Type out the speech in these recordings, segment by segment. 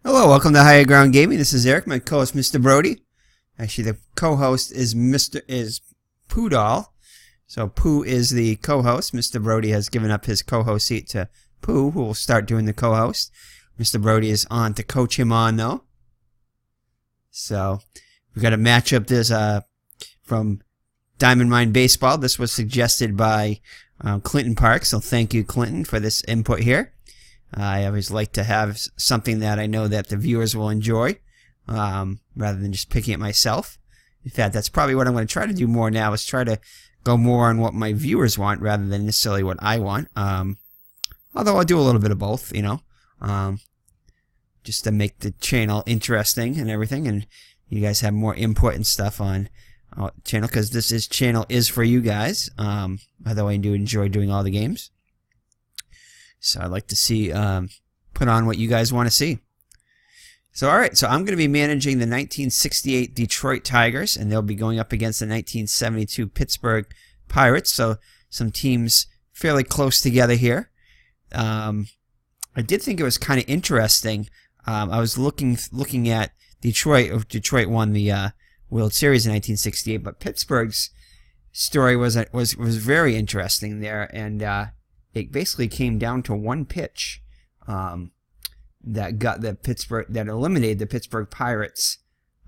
Hello, welcome to Higher Ground Gaming. This is Eric, my co-host, Mr. Brody. Actually, the co-host is Pooh Doll. So Pooh is the co-host. Mr. Brody has given up his co-host seat to Pooh, who will start doing the co-host. Mr. Brody is on to coach him on, though. So we've got a matchup. This from Diamond Mine Baseball. This was suggested by Clinton Park. So thank you, Clinton, for this input here. I always like to have something that I know that the viewers will enjoy, rather than just picking it myself. In fact, that's probably what I'm going to try to do more now, is try to go more on what my viewers want rather than necessarily what I want. Although I'll do a little bit of both, just to make the channel interesting and everything, and you guys have more input and stuff on the channel, because this channel is for you guys, although I do enjoy doing all the games. So I'd like to see, put on what you guys want to see. So alright, so I'm going to be managing the 1968 Detroit Tigers, and they'll be going up against the 1972 Pittsburgh Pirates, so some teams fairly close together here. I did think it was kind of interesting. I was looking at Detroit. Detroit won the World Series in 1968, but Pittsburgh's story was very interesting there, and it basically came down to one pitch that eliminated the Pittsburgh Pirates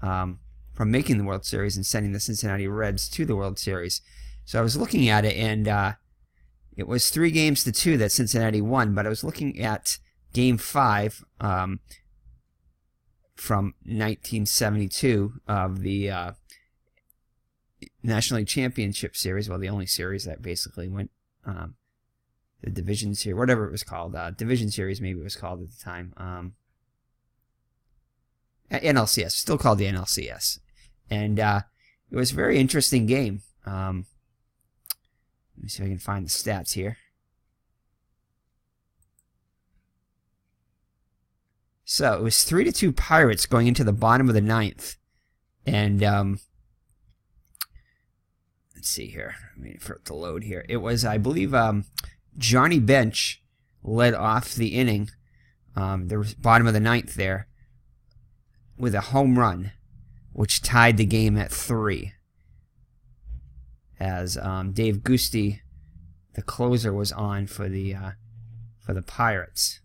from making the World Series and sending the Cincinnati Reds to the World Series. So I was looking at it, and it was 3-2 that Cincinnati won. But I was looking at Game 5 from 1972 of the National League Championship Series. Well, the only series that basically went. The Division Series, whatever it was called, Division Series maybe it was called at the time, NLCS, still called the NLCS, and it was a very interesting game. Let me see if I can find the stats here. So it was 3-2 Pirates going into the bottom of the 9th, and let's see here, I'm waiting for it to load here. It was, I believe, Johnny Bench led off the inning, the bottom of the 9th there, with a home run, which tied the game at 3. As Dave Gusti, the closer, was on for the Pirates.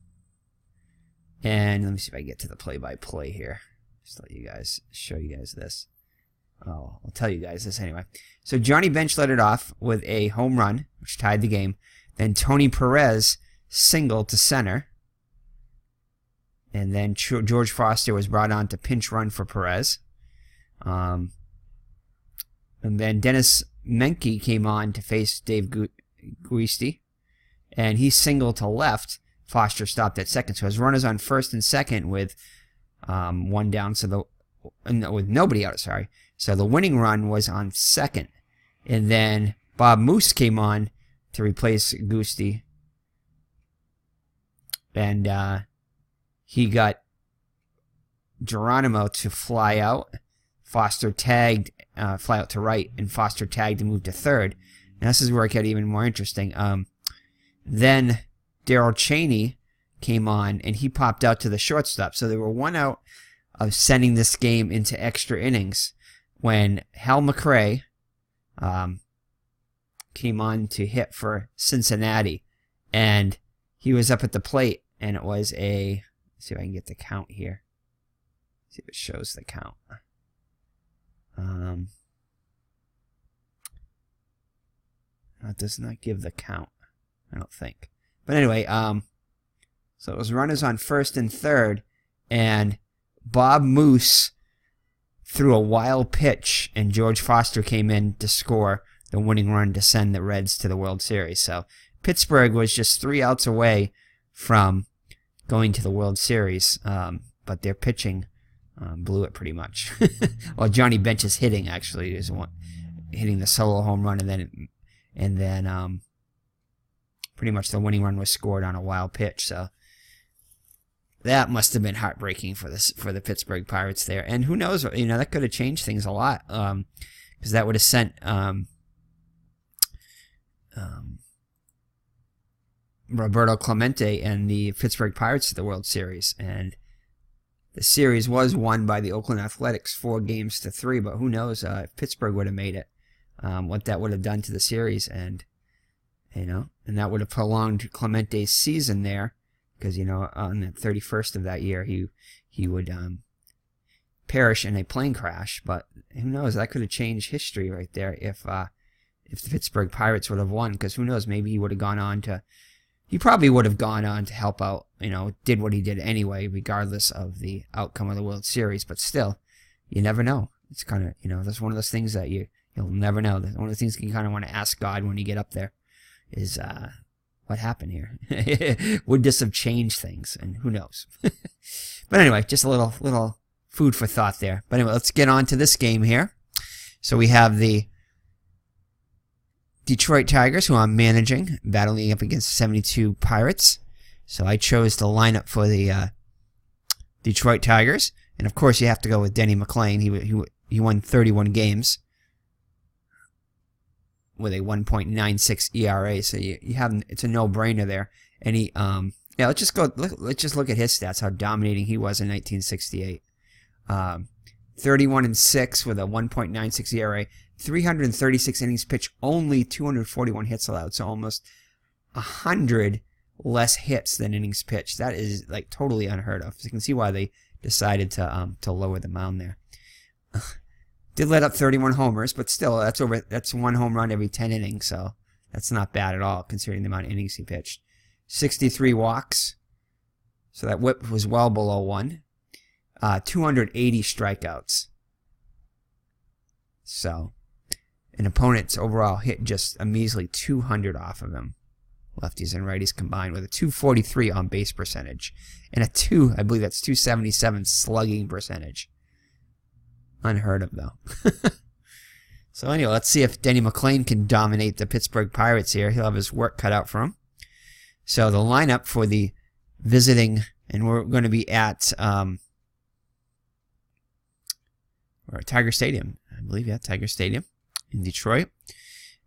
And let me see if I get to the play-by-play here. Just let you guys show you guys this. Oh, I'll tell you guys this anyway. So Johnny Bench led it off with a home run, which tied the game. Then Tony Perez singled to center. And then George Foster was brought on to pinch run for Perez. And then Dennis Menke came on to face Dave Guisti. And he singled to left. Foster stopped at second. So his runners on first and second with one down. With nobody out, sorry. So the winning run was on second. And then Bob Moose came on to replace Gusti, and he got Geronimo to fly out. Foster tagged, fly out to right, and Foster tagged and moved to third. And this is where it got even more interesting. Then Darrell Cheney came on, and he popped out to the shortstop. So they were 1 out of sending this game into extra innings when Hal McCrae came on to hit for Cincinnati, and he was up at the plate, and it was let's see if I can get the count here. See if it shows the count. It does not give the count, I don't think. But anyway, so it was runners on first and third, and Bob Moose threw a wild pitch, and George Foster came in to score the winning run to send the Reds to the World Series. So Pittsburgh was just 3 outs away from going to the World Series, but their pitching blew it pretty much. Well, Johnny Bench's hitting actually is hitting the solo home run, and then pretty much the winning run was scored on a wild pitch. So that must have been heartbreaking for the Pittsburgh Pirates there. And who knows, that could have changed things a lot, because that would have sent Roberto Clemente and the Pittsburgh Pirates to the World Series, and the series was won by the Oakland Athletics 4-3, but who knows if Pittsburgh would have made it, what that would have done to the series, and that would have prolonged Clemente's season there, because on the 31st of that year he would perish in a plane crash. But who knows, that could have changed history right there if the Pittsburgh Pirates would have won, because who knows, maybe he would have gone on to. He probably would have gone on to help out, did what he did anyway, regardless of the outcome of the World Series. But still, you never know. It's kind of, that's one of those things that you'll never know. One of the things you kind of want to ask God when you get up there is, what happened here? Would this have changed things? And who knows? But anyway, just a little food for thought there. But anyway, let's get on to this game here. So we have the Detroit Tigers, who I'm managing, battling up against 72 Pirates. So I chose the lineup for the Detroit Tigers, and of course you have to go with Denny McClain. He won 31 games with a 1.96 ERA, so you have, it's a no-brainer there. And he let's just look at his stats, how dominating he was in 1968. 31-6 with a 1.96 ERA. 336 innings pitched, only 241 hits allowed, so almost 100 less hits than innings pitched. That is like totally unheard of. So you can see why they decided to lower the mound there. Did let up 31 homers, but still that's one home run every 10 innings, so that's not bad at all considering the amount of innings he pitched. 63 walks, so that whip was well below 1. 280 strikeouts. So an opponent's overall hit just a measly 200 off of him. Lefties and righties combined, with a 243 on base percentage and I believe that's 277 slugging percentage. Unheard of, though. So anyway, let's see if Denny McClain can dominate the Pittsburgh Pirates here. He'll have his work cut out for him. So the lineup for the visiting, and we're going to be at Tiger Stadium, I believe, Tiger Stadium in Detroit.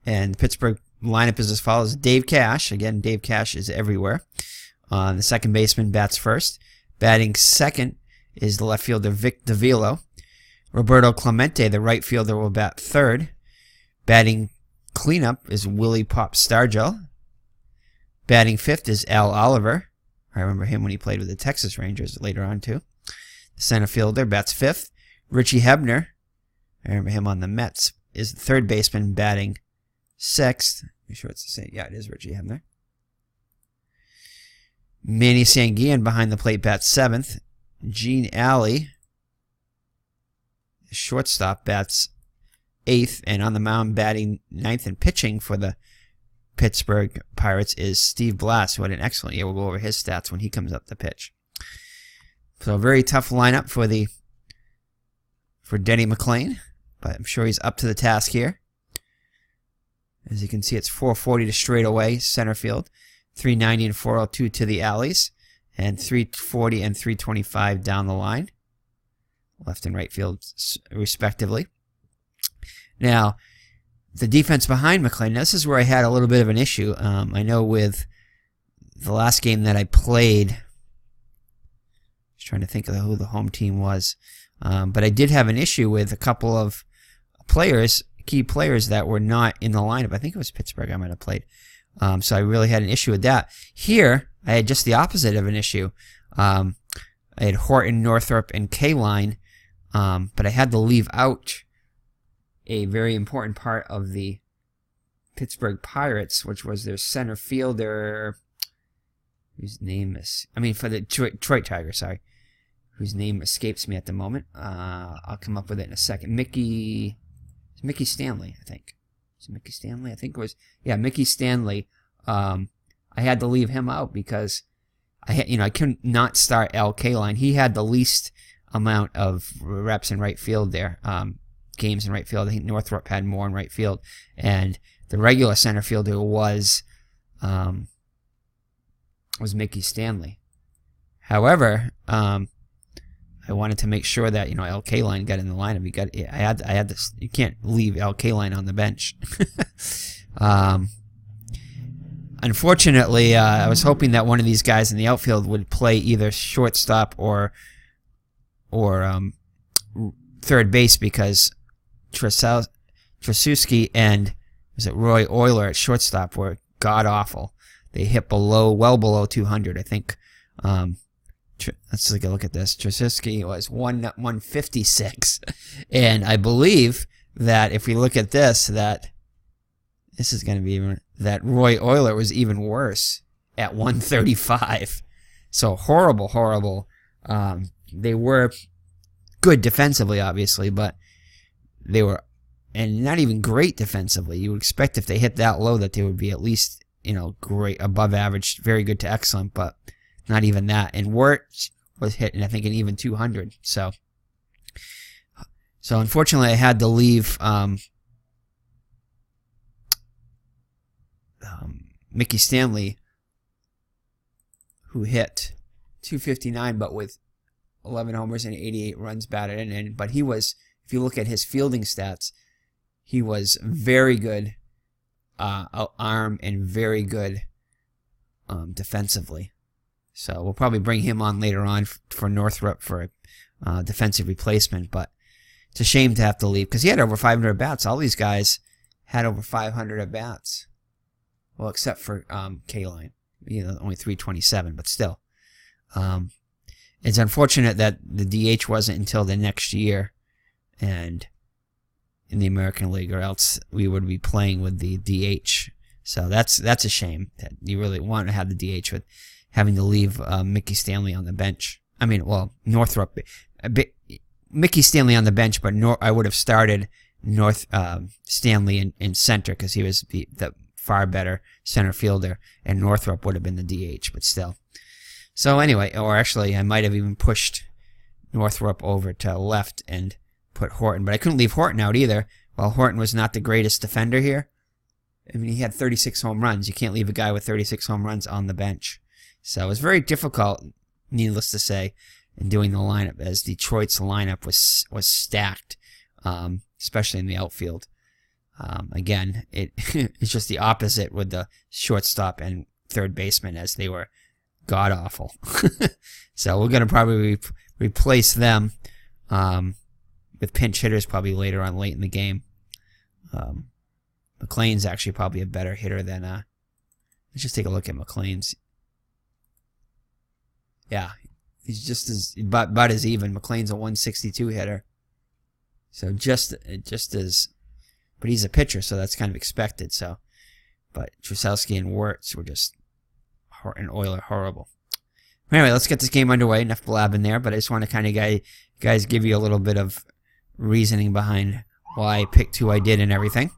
And the Pittsburgh lineup is as follows. Dave Cash. Again, Dave Cash is everywhere. The second baseman bats first. Batting second is the left fielder Vic DeVilo. Roberto Clemente, the right fielder, will bat third. Batting cleanup is Willie Pop Stargell. Batting fifth is Al Oliver. I remember him when he played with the Texas Rangers later on, too. The center fielder bats fifth. Richie Hebner, I remember him on the Mets, is the third baseman, batting sixth. Make sure it's the same. Yeah, it is Richie Hebner. Manny Sanguillen behind the plate bats seventh. Gene Alley, the shortstop, bats eighth. And on the mound batting ninth and pitching for the Pittsburgh Pirates is Steve Blass, who had an excellent year. We'll go over his stats when he comes up to pitch. So a very tough lineup for Denny McClain, but I'm sure he's up to the task here. As you can see, it's 440 to straightaway center field, 390 and 402 to the alleys, and 340 and 325 down the line, left and right field respectively. Now, the defense behind McClain, this is where I had a little bit of an issue. I know with the last game that I played, I was trying to think of who the home team was. But I did have an issue with a couple of key players that were not in the lineup. I think it was Pittsburgh I might have played. So I really had an issue with that. Here, I had just the opposite of an issue. I had Horton, Northrup, and K-Line, but I had to leave out a very important part of the Pittsburgh Pirates, which was their center fielder, whose name is, for the Detroit Tigers, sorry, whose name escapes me at the moment. I'll come up with it in a second. Mickey Stanley, I think. Is it Mickey Stanley? I think it was. Yeah, Mickey Stanley. I had to leave him out because I couldn't not start Al Kaline. He had the least amount of reps in right field there. Games in right field. I think Northrop had more in right field, and the regular center fielder was Mickey Stanley. However, I wanted to make sure that Al Kaline got in the lineup. I had this. You can't leave Al Kaline on the bench. Unfortunately, I was hoping that one of these guys in the outfield would play either shortstop or third base because Tracewski and was it Roy Euler at shortstop were god awful. They hit well below 200, I think. Let's take a look at this. Tracewski was 156, and I believe that if we look at this, that this is going to be that Roy Euler was even worse at 135. So horrible. They were good defensively, obviously, but they were, and not even great defensively. You would expect if they hit that low that they would be at least, great, above average, very good to excellent, but not even that. And Wirt was hitting, I think, an even 200. So unfortunately, I had to leave Mickey Stanley, who hit 259, but with 11 homers and 88 runs batted in. But he was, if you look at his fielding stats, he was very good arm and very good defensively. So we'll probably bring him on later on for Northrop for a defensive replacement. But it's a shame to have to leave because he had over 500 at-bats. All these guys had over 500 at-bats. Well, except for K-Line. Only 327, but still. It's unfortunate that the DH wasn't until the next year and in the American League, or else we would be playing with the DH. So that's a shame that you really want to have the DH with having to leave Mickey Stanley on the bench. I mean, well, Northrop, Mickey Stanley on the bench, but I would have started Stanley in center because he was the far better center fielder, and Northrop would have been the DH, but still. So anyway, or actually, I might have even pushed Northrop over to left and put Horton, but I couldn't leave Horton out either. While Horton was not the greatest defender here, I mean, he had 36 home runs. You can't leave a guy with 36 home runs on the bench. So it was very difficult, needless to say, in doing the lineup, as Detroit's lineup was stacked, especially in the outfield. Again, it's just the opposite with the shortstop and third baseman, as they were god-awful. So we're going to probably replace them with pinch hitters probably later on late in the game. McClain's actually probably a better hitter than... let's just take a look at McClain's. Yeah, he's just about as even. McClain's a 162 hitter. So just as... But he's a pitcher, so that's kind of expected. So, but Tracewski and Wirtz were just, and Euler, horrible. Anyway, let's get this game underway. Enough blabbing there, but I just want to kind of guys give you a little bit of reasoning behind why I picked who I did and everything.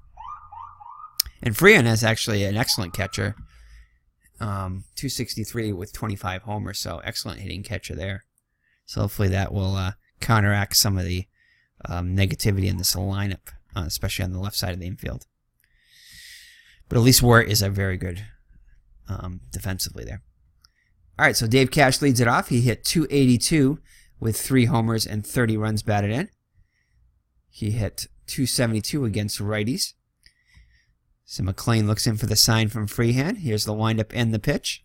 And Freehan is actually an excellent catcher. 263 with 25 homers, so excellent hitting catcher there. So hopefully that will counteract some of the negativity in this lineup, especially on the left side of the infield. But at least Wirt is a very good defensively there. All right, so Dave Cash leads it off. He hit 282 with 3 homers and 30 runs batted in. He hit 272 against righties. So McClain looks in for the sign from Freehan. Here's the windup and the pitch.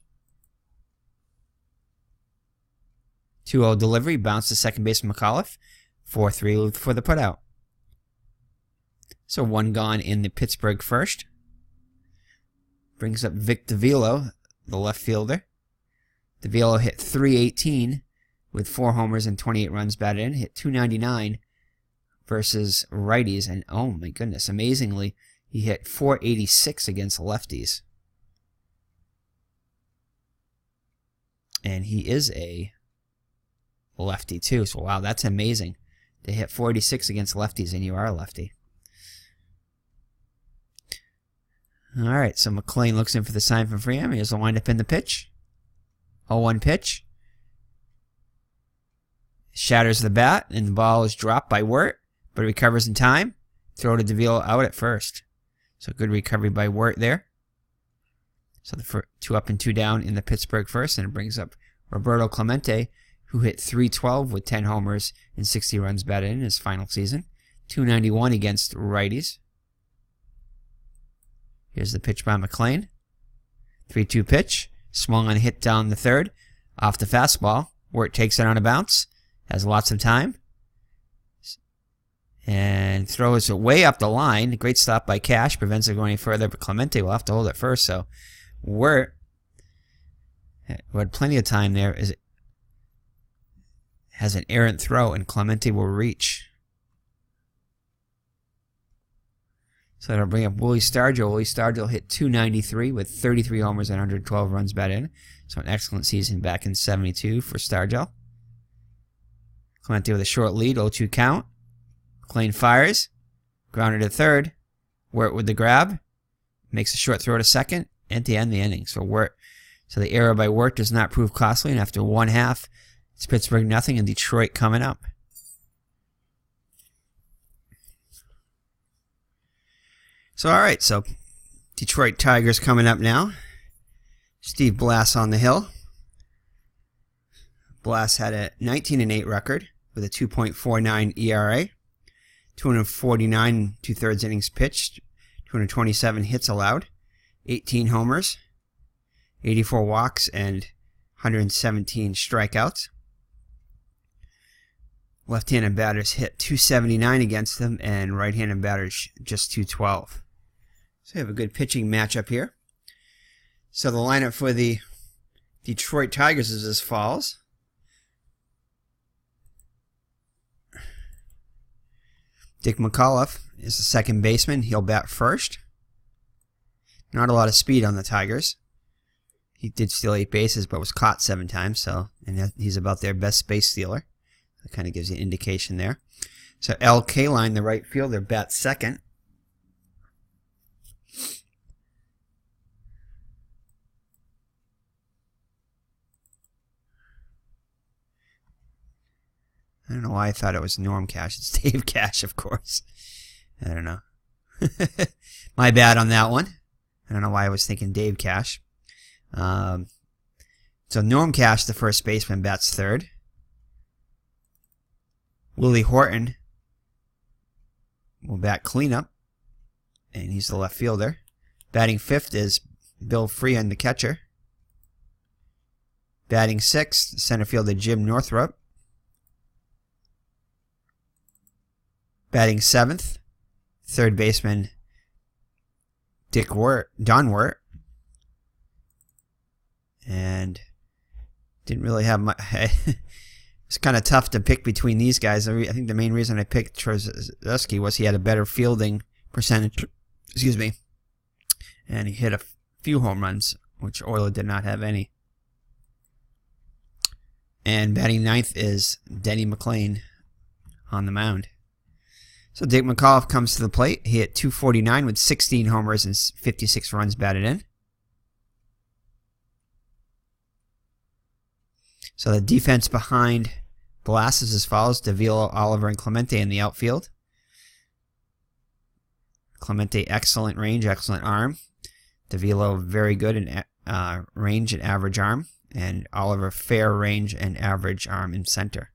2-0 delivery. Bounce to second baseman McAuliffe. 4-3 for the putout. So 1 gone in the Pittsburgh first. Brings up Vic DeVilo, the left fielder. DeVilo hit 318 with 4 homers and 28 runs batted in. Hit 299 versus righties. And oh my goodness, amazingly, he hit 486 against lefties. And he is a lefty too. So wow, that's amazing. To hit 486 against lefties and you are a lefty. Alright, so McClain looks in for the sign from Freehan. Here's the windup in the pitch. 0-1 pitch. Shatters the bat, and the ball is dropped by Wirt, but it recovers in time. Throw to DeVille out at first. So good recovery by Wirt there. So the 2 up and 2 down in the Pittsburgh first, and it brings up Roberto Clemente, who hit 312 with 10 homers and 60 runs batted in his final season. 291 against righties. Here's the pitch by McClain. 3-2 pitch. Swung on a hit down the third. Off the fastball. Wirt takes it on a bounce. Has lots of time. And throws it way up the line. Great stop by Cash. Prevents it going any further, but Clemente will have to hold it first. So Wirt, who had plenty of time there, has an errant throw, and Clemente will reach. So that'll bring up Willie Stargell. Willie Stargell hit .293 with 33 homers and 112 runs batted in. So an excellent season back in '72 for Stargell. Clemente with a short lead, 0-2 count. McClain fires, grounded to third. Wirt with the grab, makes a short throw to second, and to end the inning. So the error by Wirt does not prove costly, and after 1/2, it's Pittsburgh nothing and Detroit coming up. So all right, so Detroit Tigers coming up now. Steve Blass on the hill. Blass had a 19-8 record with a 2.49 ERA. 249 2/3 innings pitched, 227 hits allowed, 18 homers, 84 walks, and 117 strikeouts. Left-handed batters hit .279 against them, and right-handed batters just .212. So we have a good pitching matchup here. So the lineup for the Detroit Tigers is as follows. Dick McAuliffe is the second baseman. He'll bat first. Not a lot of speed on the Tigers. He did steal 8 bases, but was caught 7 times. And he's about their best base stealer. That kind of gives you an indication there. So L. Kaline, the right fielder, bats second. I don't know why I thought it was Norm Cash. It's Dave Cash, of course. I don't know. My bad on that one. I don't know why I was thinking Dave Cash. So Norm Cash, the first baseman, bats third. Willie Horton will bat cleanup, and he's the left fielder. Batting fifth is Bill Freehan, the catcher. Batting sixth, center fielder Jim Northrup. Batting seventh, third baseman Don Wirt. And didn't really have much. It's kind of tough to pick between these guys. I think the main reason I picked Trzaskowski was he had a better fielding percentage. Excuse me. And he hit a few home runs, which Euler did not have any. And batting ninth is Denny McClain on the mound. So Dick McAuliffe comes to the plate. He hit .249 with 16 homers and 56 runs batted in. So the defense behind Blass is as follows. Davila, Oliver, and Clemente in the outfield. Clemente, excellent range, excellent arm. Davila, very good in range and average arm. And Oliver, fair range and average arm in center.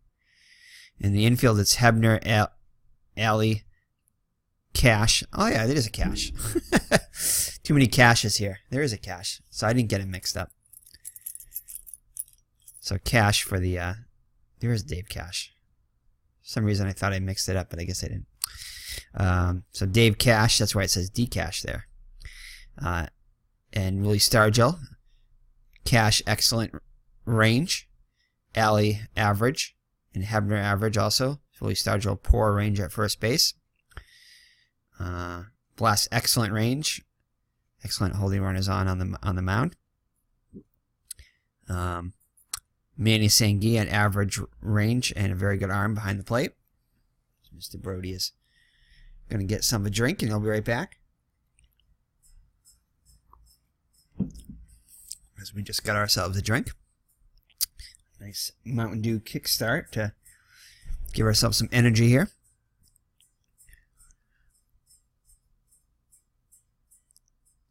In the infield, it's Hebner, Alley, Cash. Oh yeah, there is a Cash. Too many Cashes here. There is a Cash. So I didn't get it mixed up. So Cash for the, there is Dave Cash. For some reason I thought I mixed it up, but I guess I didn't. So Dave Cash, that's why it says D Cash there. And Willie Stargell. Cash, excellent range. Alley, average. And Hebner, average also. Willie Stargell, poor range at first base. Blass, excellent range. Excellent holding runners on the mound. Manny Sanguillen, average range and a very good arm behind the plate. Mr. Brody is going to get some of a drink, and he'll be right back. As we just got ourselves a drink. Nice Mountain Dew kickstart to give ourselves some energy here.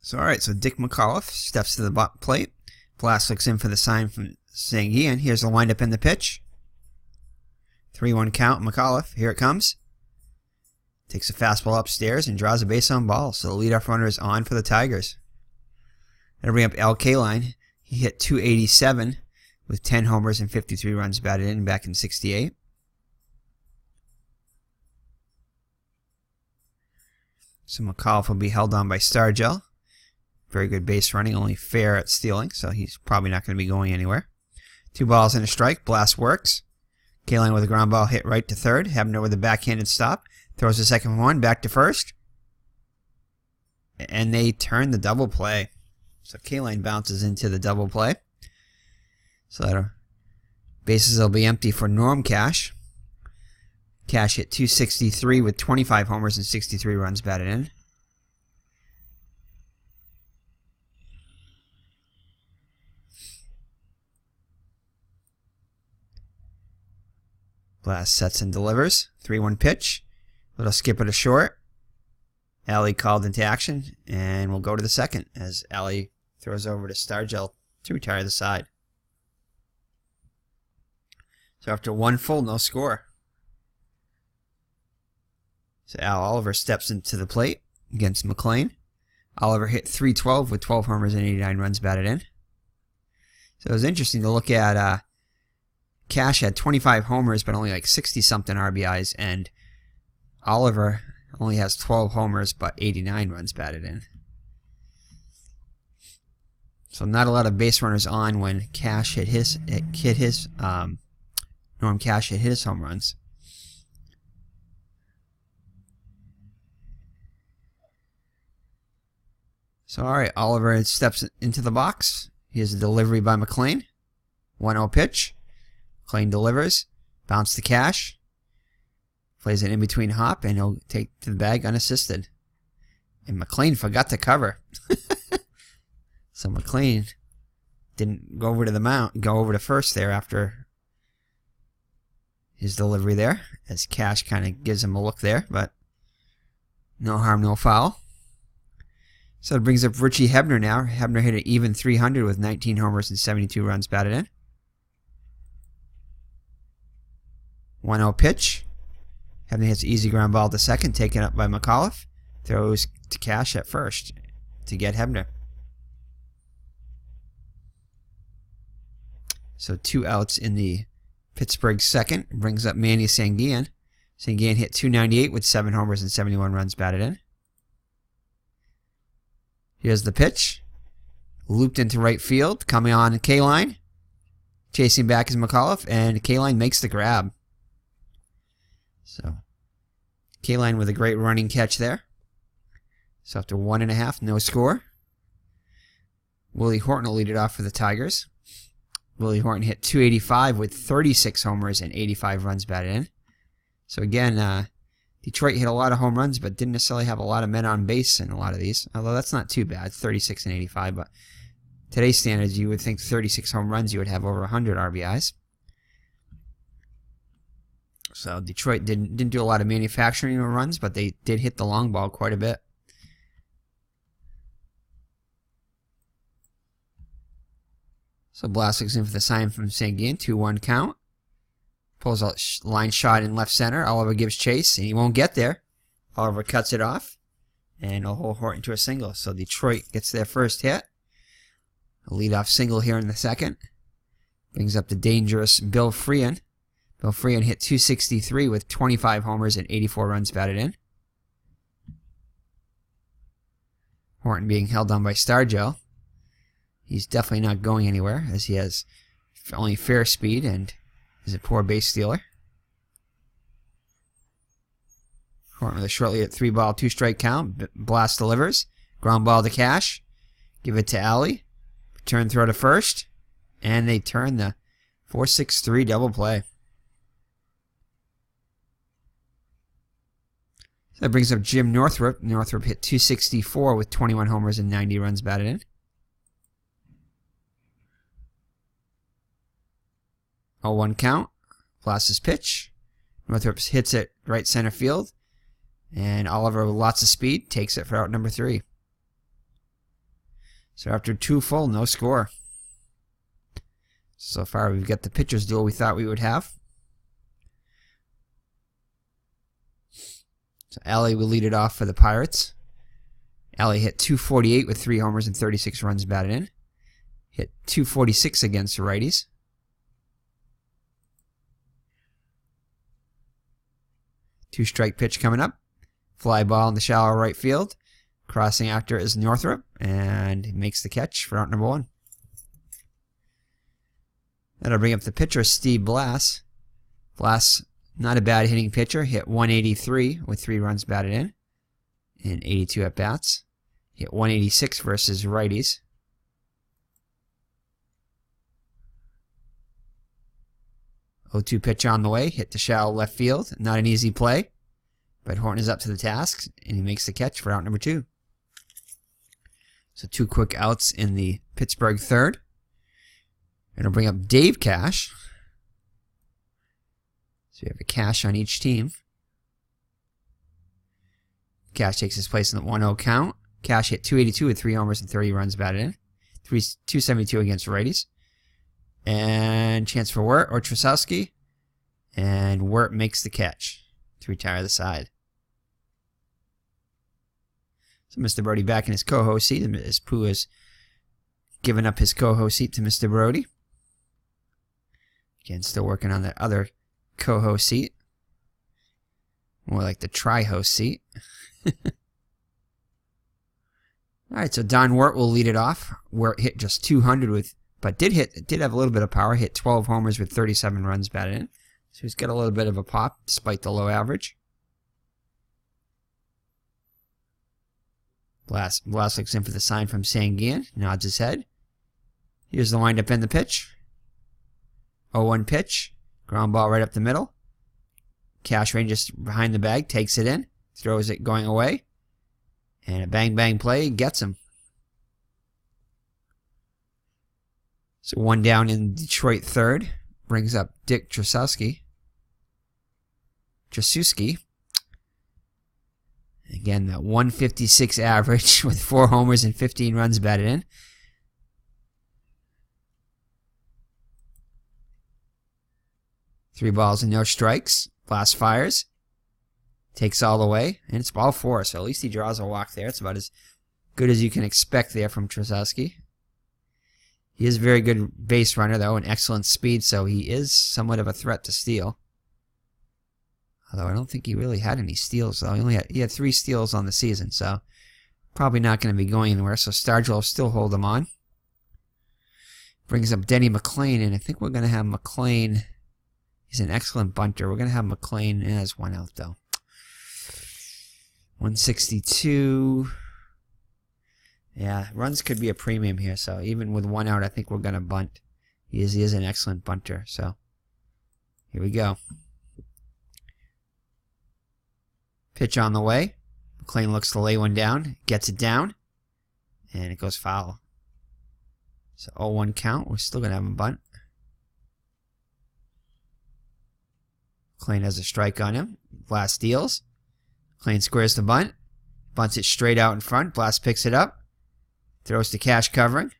So, all right, so Dick McAuliffe steps to the plate. Blass looks in for the sign from Sanguillen. Here's the windup in the pitch. 3-1 count, McAuliffe. Here it comes. Takes a fastball upstairs and draws a base on ball. So the leadoff runner is on for the Tigers. That'll bring up L. Kaline. He hit .287 with 10 homers and 53 runs batted in back in '68. So McCall will be held on by Stargell. Very good base running, only fair at stealing, so he's probably not going to be going anywhere. 2 balls and a strike. Blass works. Kayline with a ground ball hit right to third. Hebner with a backhanded stop. Throws the second one back to first. And they turn the double play. So Kayline bounces into the double play. So that bases will be empty for Norm Cash. Cash hit 263 with 25 homers and 63 runs batted in. Blass sets and delivers. 3-1 pitch. Little skipper to short. Alley called into action, and we'll go to the second as Alley throws over to Stargell to retire the side. So after 1 full, no score. So Al Oliver steps into the plate against McClain. Oliver hit .312 with 12 homers and 89 runs batted in. So it was interesting to look at. Cash had 25 homers, but only like 60-something RBIs, and Oliver only has 12 homers, but 89 runs batted in. So not a lot of base runners on when Cash hit his Norm Cash hit his home runs. So all right, Oliver steps into the box. He has a delivery by McClain. 1-0 pitch. McClain delivers. Bounce to Cash. Plays an in-between hop, and he'll take to the bag unassisted. And McClain forgot to cover. So McClain didn't go over to the mound, go over to first there after his delivery there, as Cash kind of gives him a look there, but no harm, no foul. So it brings up Richie Hebner now. Hebner hit an even .300 with 19 homers and 72 runs batted in. 1-0 pitch. Hebner hits easy ground ball to second, taken up by McAuliffe. Throws to Cash at first to get Hebner. So 2 outs in the Pittsburgh second. Brings up Manny Sanguillen. Sanguillen hit .298 with 7 homers and 71 runs batted in. Here's the pitch. Looped into right field. Coming on Kayline. Chasing back is McAuliffe, and Kayline makes the grab. So Kayline with a great running catch there. So after 1.5, no score. Willie Horton will lead it off for the Tigers. Willie Horton hit .285 with 36 homers and 85 runs batted in. So again, Detroit hit a lot of home runs, but didn't necessarily have a lot of men on base in a lot of these. Although that's not too bad, 36 and 85. But today's standards, you would think 36 home runs, you would have over 100 RBIs. So Detroit didn't do a lot of manufacturing runs, but they did hit the long ball quite a bit. So Blass looks in for the sign from Sanguillen. 2-1 count. Pulls a line shot in left center. Oliver gives chase, and he won't get there. Oliver cuts it off, and he'll hold Horton to a single. So Detroit gets their first hit. A leadoff single here in the second. Brings up the dangerous Bill Freehan. Bill Freehan hit .263 with 25 homers and 84 runs batted in. Horton being held on by Stargell. He's definitely not going anywhere, as he has only fair speed and is a poor base stealer. Horton with a shortly at 3-ball, 2-strike count. Blass delivers. Ground ball to Cash. Give it to Alley. Return throw to first. And they turn the 4-6-3 double play. So that brings up Jim Northrup. Northrup hit .264 with 21 homers and 90 runs batted in. 0-1 count. Blass's pitch. Northrup hits it right center field. And Oliver, with lots of speed, takes it for out number 3. So after 2 full, no score. So far, we've got the pitcher's duel we thought we would have. So Alley will lead it off for the Pirates. Alley hit .248 with 3 homers and 36 runs batted in. Hit .246 against the righties. Two-strike pitch coming up. Fly ball in the shallow right field. Crossing actor is Northrup, and he makes the catch for out number 1. That'll bring up the pitcher, Steve Blass. Blass, not a bad hitting pitcher. Hit 183 with 3 runs batted in 82 at-bats. Hit 186 versus righties. Oh, 2 pitch on the way. Hit the shallow left field. Not an easy play. But Horton is up to the task, and he makes the catch for out number 2. So 2 quick outs in the Pittsburgh third. It'll bring up Dave Cash. So we have a Cash on each team. Cash takes his place in the 1-0 count. Cash hit 282 with 3 homers and 30 runs batted in. 272 against righties. And chance for Wirt or Trusowski. And Wirt makes the catch to retire the side. So Mr. Brody back in his co-host seat as Pooh has given up his co-host seat to Mr. Brody. Again, still working on that other co-host seat. More like the tri-host seat. Alright, so Don Wirt will lead it off. Wirt hit just 200 but did have a little bit of power. Hit 12 homers with 37 runs batted in. So he's got a little bit of a pop despite the low average. Blass looks in for the sign from Sanguian. Nods his head. Here's the windup and the pitch. 0-1 pitch. Ground ball right up the middle. Cash ranges behind the bag. Takes it in. Throws it going away. And a bang-bang play gets him. So 1 down in Detroit third. Brings up Dick Trusowski. Again, that 156 average with 4 homers and 15 runs batted in. Three balls and no strikes. Blass fires. Takes all the way. And it's ball 4, so at least he draws a walk there. It's about as good as you can expect there from Trusowski. He is a very good base runner, though, and excellent speed, so he is somewhat of a threat to steal. Although I don't think he really had any steals, though. He had 3 steals on the season, so probably not going to be going anywhere. So Stargell will still hold him on. Brings up Denny McClain, and I think we're going to have McClain. He's an excellent bunter. We're going to have McClain as 1 out, though. 162. Yeah, runs could be a premium here, so even with 1 out, I think we're going to bunt. He is an excellent bunter, so here we go. Pitch on the way. McClain looks to lay one down, gets it down, and it goes foul. So 0-1 count. We're still going to have him bunt. McClain has a strike on him. Blass deals. McClain squares the bunt. Bunts it straight out in front. Blass picks it up. Throws to Cash covering.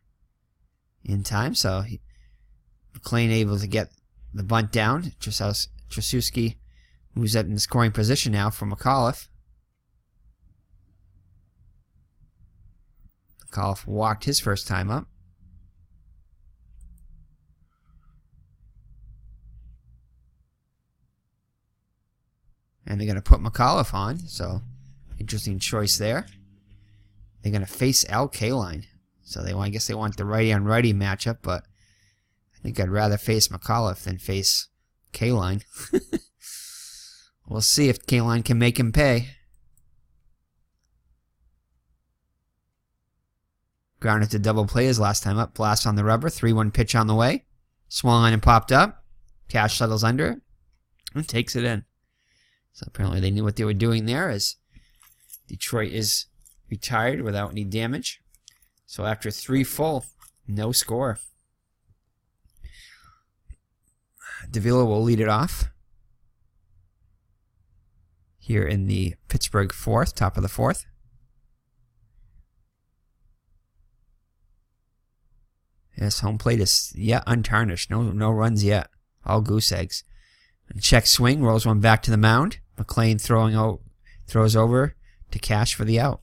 In time, so McClain able to get the bunt down. Trusowski moves up in the scoring position now for McAuliffe. McAuliffe walked his first time up. And they're going to put McAuliffe on, so interesting choice there. They're going to face Al Kaline. So I guess they want the righty-on-righty matchup, but I think I'd rather face McAuliffe than face Kaline. We'll see if Kaline can make him pay. Grounded to double play his last time up. Blass on the rubber. 3-1 pitch on the way. Swung on and popped up. Cash settles under it and takes it in. So apparently they knew what they were doing there, as Detroit is retired without any damage. So after 3 full, no score. Davila will lead it off here in the Pittsburgh fourth, top of the 4th. Yes, home plate is yet untarnished. No runs yet. All goose eggs. And check swing, rolls one back to the mound. McClain throws over to Cash for the out.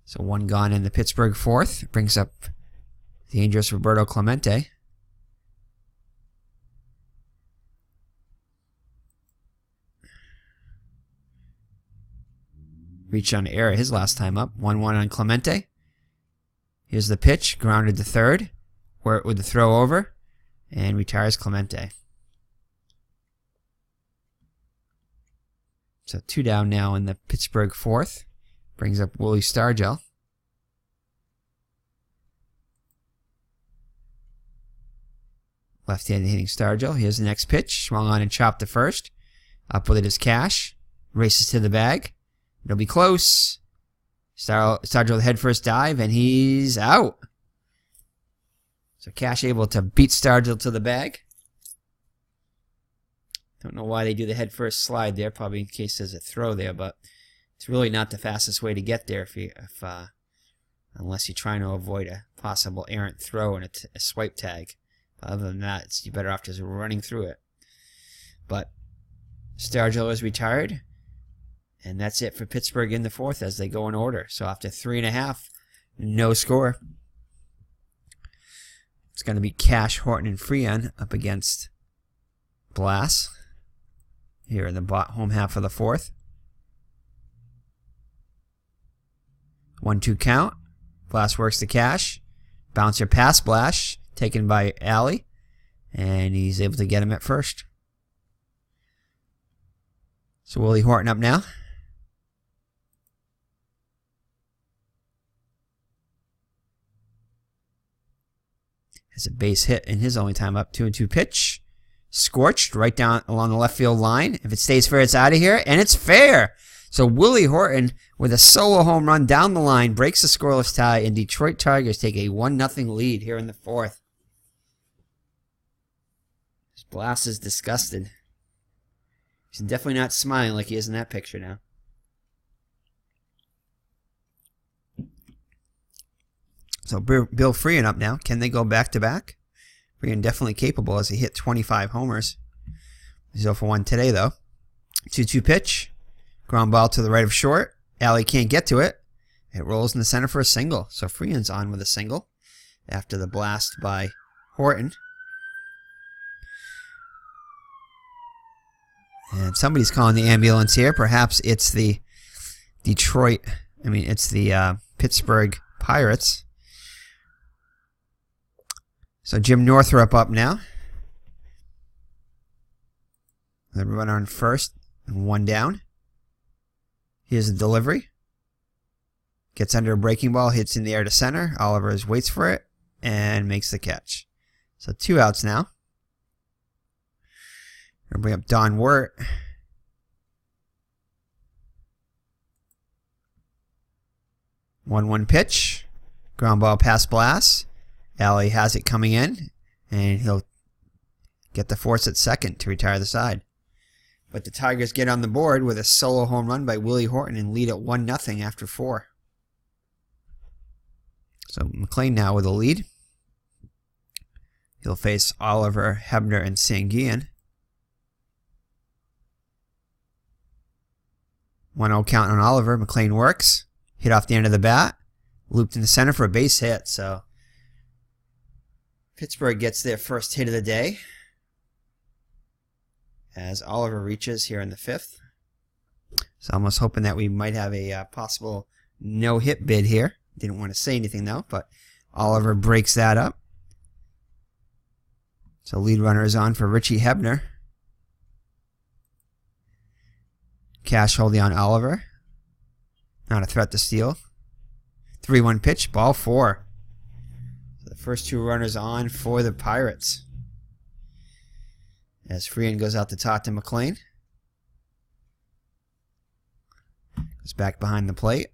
So 1 gone in the Pittsburgh 4th. Brings up the dangerous Roberto Clemente. reached on error his last time up. 1-1 on Clemente. Here's the pitch, grounded to third, where with the throw over, and retires Clemente. So 2 down now in the Pittsburgh fourth. Brings up Willie Stargell. Left-handed hitting Stargell. Here's the next pitch. Swung on and chopped to first. Up with it is Cash. Races to the bag. It'll be close. Stargell with head first dive, and he's out. So Cash able to beat Stargell to the bag. Don't know why they do the head first slide there. Probably in case there's a throw there, but it's really not the fastest way to get there unless you're trying to avoid a possible errant throw and a swipe tag. Other than that, you're better off just running through it. But Stargell is retired, and that's it for Pittsburgh in the fourth as they go in order. So after 3.5, no score. It's going to be Cash, Horton, and Freon up against Blass here in the home half of the fourth. 1-2 count. Blass works to Cash. Bouncer past Blass, taken by Alley, and he's able to get him at first. So Willie Horton up now. Has a base hit in his only time up. 2-2 pitch. Scorched right down along the left field line. If it stays fair, it's out of here, and it's fair. So Willie Horton with a solo home run down the line breaks the scoreless tie, and Detroit Tigers take a 1-0 lead here in the fourth. Blass is disgusted. He's definitely not smiling like he is in that picture now. So Bill Freon up now. Can they go back-to-back? Freon definitely capable as he hit 25 homers. He's 0 for 1 today, though. 2-2 pitch. Ground ball to the right of short. Alley can't get to it. It rolls in the center for a single. So Freon's on with a single after the blast by Horton. And somebody's calling the ambulance here. Perhaps it's the Pittsburgh Pirates. So Jim Northrup up now. The runner on first and 1 down. Here's the delivery. Gets under a breaking ball, hits in the air to center. Oliver waits for it and makes the catch. So 2 outs now. Gonna bring up Don Wirt. 1-1 pitch. Ground ball past Blass. Alley has it coming in, and he'll get the force at second to retire the side. But the Tigers get on the board with a solo home run by Willie Horton and lead at 1-0 after 4. So McClain now with a lead. He'll face Oliver, Hebner, and Sanguian. 1-0 count on Oliver. McClain works. Hit off the end of the bat. Looped in the center for a base hit. So Pittsburgh gets their first hit of the day as Oliver reaches here in the 5th. So I'm almost hoping that we might have a possible no-hit bid here. Didn't want to say anything though, but Oliver breaks that up. So lead runner is on for Richie Hebner. Cash holding on Oliver. Not a threat to steal. 3-1 pitch, ball 4. So the first 2 runners on for the Pirates. As Freon goes out to talk to McClain. Goes back behind the plate.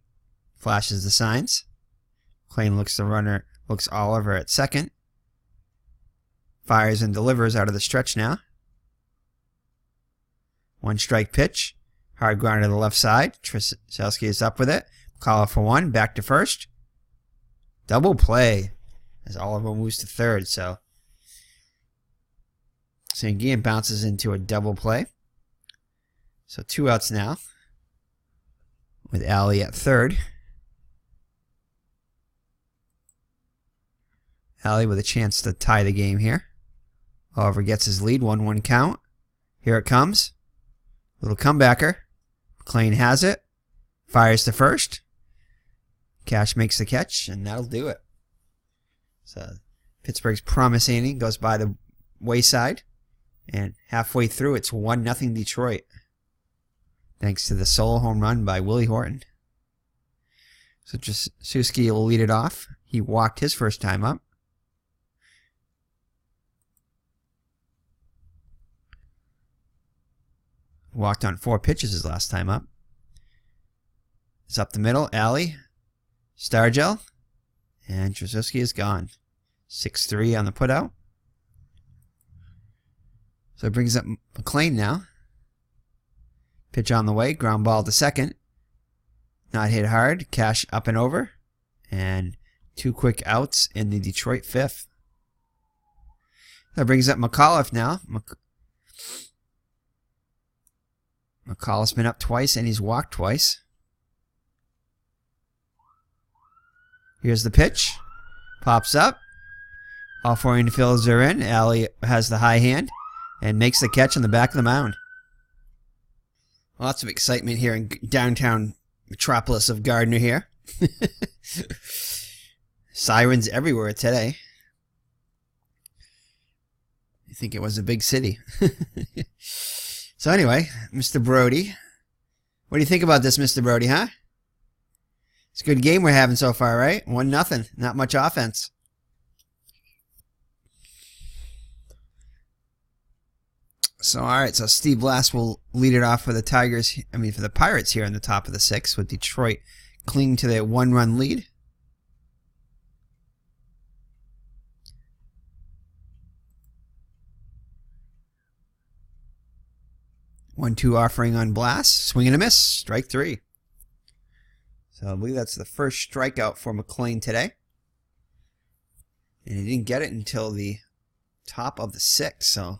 Flashes the signs. McClain looks Oliver at second. Fires and delivers out of the stretch now. 1 strike pitch. Hard ground to the left side. Trzelski is up with it. Call for 1. Back to first. Double play as Oliver moves to third. So Sanguian bounces into a double play. So 2 outs now with Alley at third. Alley with a chance to tie the game here. Oliver gets his lead. 1-1 count. Here it comes. Little comebacker. McClain has it. Fires to first. Cash makes the catch, and that'll do it. So Pittsburgh's promise inning goes by the wayside, and halfway through, it's 1-0 Detroit. Thanks to the solo home run by Willie Horton. So Suski will lead it off. He walked his first time up. Walked on 4 pitches his last time up. It's up the middle. Alley. Stargell. And Trzaskowski is gone. 6-3 on the putout. So it brings up McClain now. Pitch on the way. Ground ball to second. Not hit hard. Cash up and over. And 2 quick outs in the Detroit 5th. That brings up McAuliffe now. McAuliffe's been up twice and he's walked twice. Here's the pitch. Pops up. All 4 infielders are in. Alley has the high hand and makes the catch on the back of the mound. Lots of excitement here in downtown metropolis of Gardner here. Sirens everywhere today. I think it was a big city. So anyway, Mr. Brody. What do you think about this, Mr. Brody, huh? It's a good game we're having so far, right? 1-0. Not much offense. So, alright, so Steve Blass will lead it off for the for the Pirates here in the top of the 6th, with Detroit clinging to their 1-run lead. One-two offering on Blass. Swing and a miss. Strike 3. So I believe that's the first strikeout for McClain today. And he didn't get it until the top of the 6th. So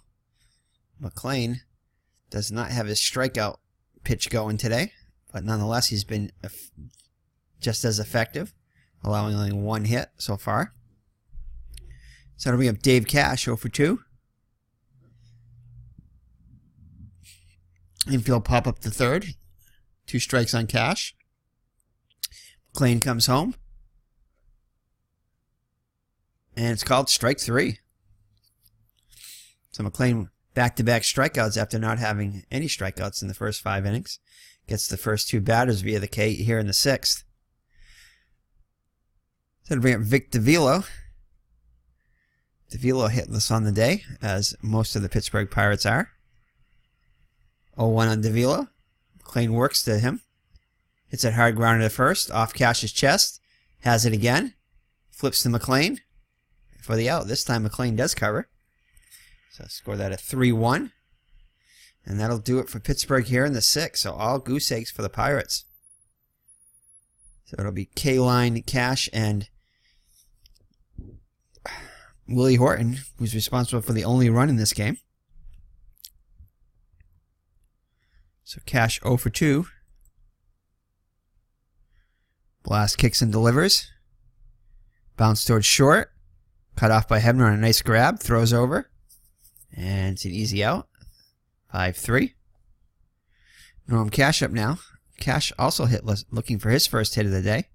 McClain does not have his strikeout pitch going today. But nonetheless, he's been just as effective, allowing only 1 hit so far. So it'll bring up Dave Cash, 0 for 2. Infield pop up the 3rd. 2 strikes on Cash. McClain comes home. And it's called strike 3. So McClain back-to-back strikeouts after not having any strikeouts in the first 5 innings. Gets the first 2 batters via the K here in the 6th. So to bring up Vic DeVilo. DeVilo hitless on the day, as most of the Pittsburgh Pirates are. 0-1 on DeVilo. McClain works to him. Hits it hard ground to first. Off Cash's chest. Has it again. Flips to McClain for the out. This time McClain does cover. So score that at 3-1. And that'll do it for Pittsburgh here in the 6th. So all goose eggs for the Pirates. So it'll be K-Line, Cash, and Willie Horton, who's responsible for the only run in this game. So Cash 0 for 2. Blass kicks and delivers. Bounce towards short. Cut off by Hebner on a nice grab. Throws over. And it's an easy out. 5-3. Norm Cash up now. Cash also hitless, looking for his first hit of the day.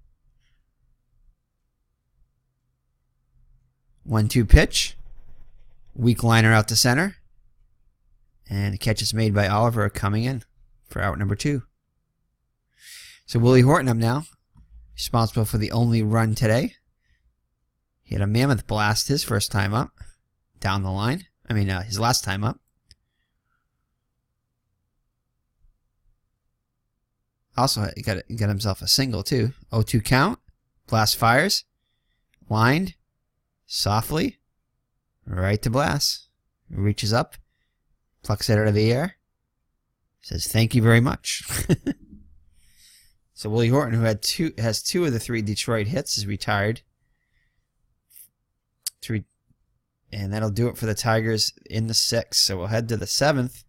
1-2 pitch. Weak liner out to center. And the catch is made by Oliver coming in for out number 2. So Willie Horton up now. Responsible for the only run today. He had a mammoth blast his first time up. Down the line. His last time up. Also, he got himself a single, too. 0-2 count. Blass fires. Lined. Softly. Right to Blass. Reaches up. Plucks it out of the air. Says, thank you very much. So Willie Horton, who has 2 of the 3 Detroit hits, is retired. And that'll do it for the Tigers in the 6th. So we'll head to the 7th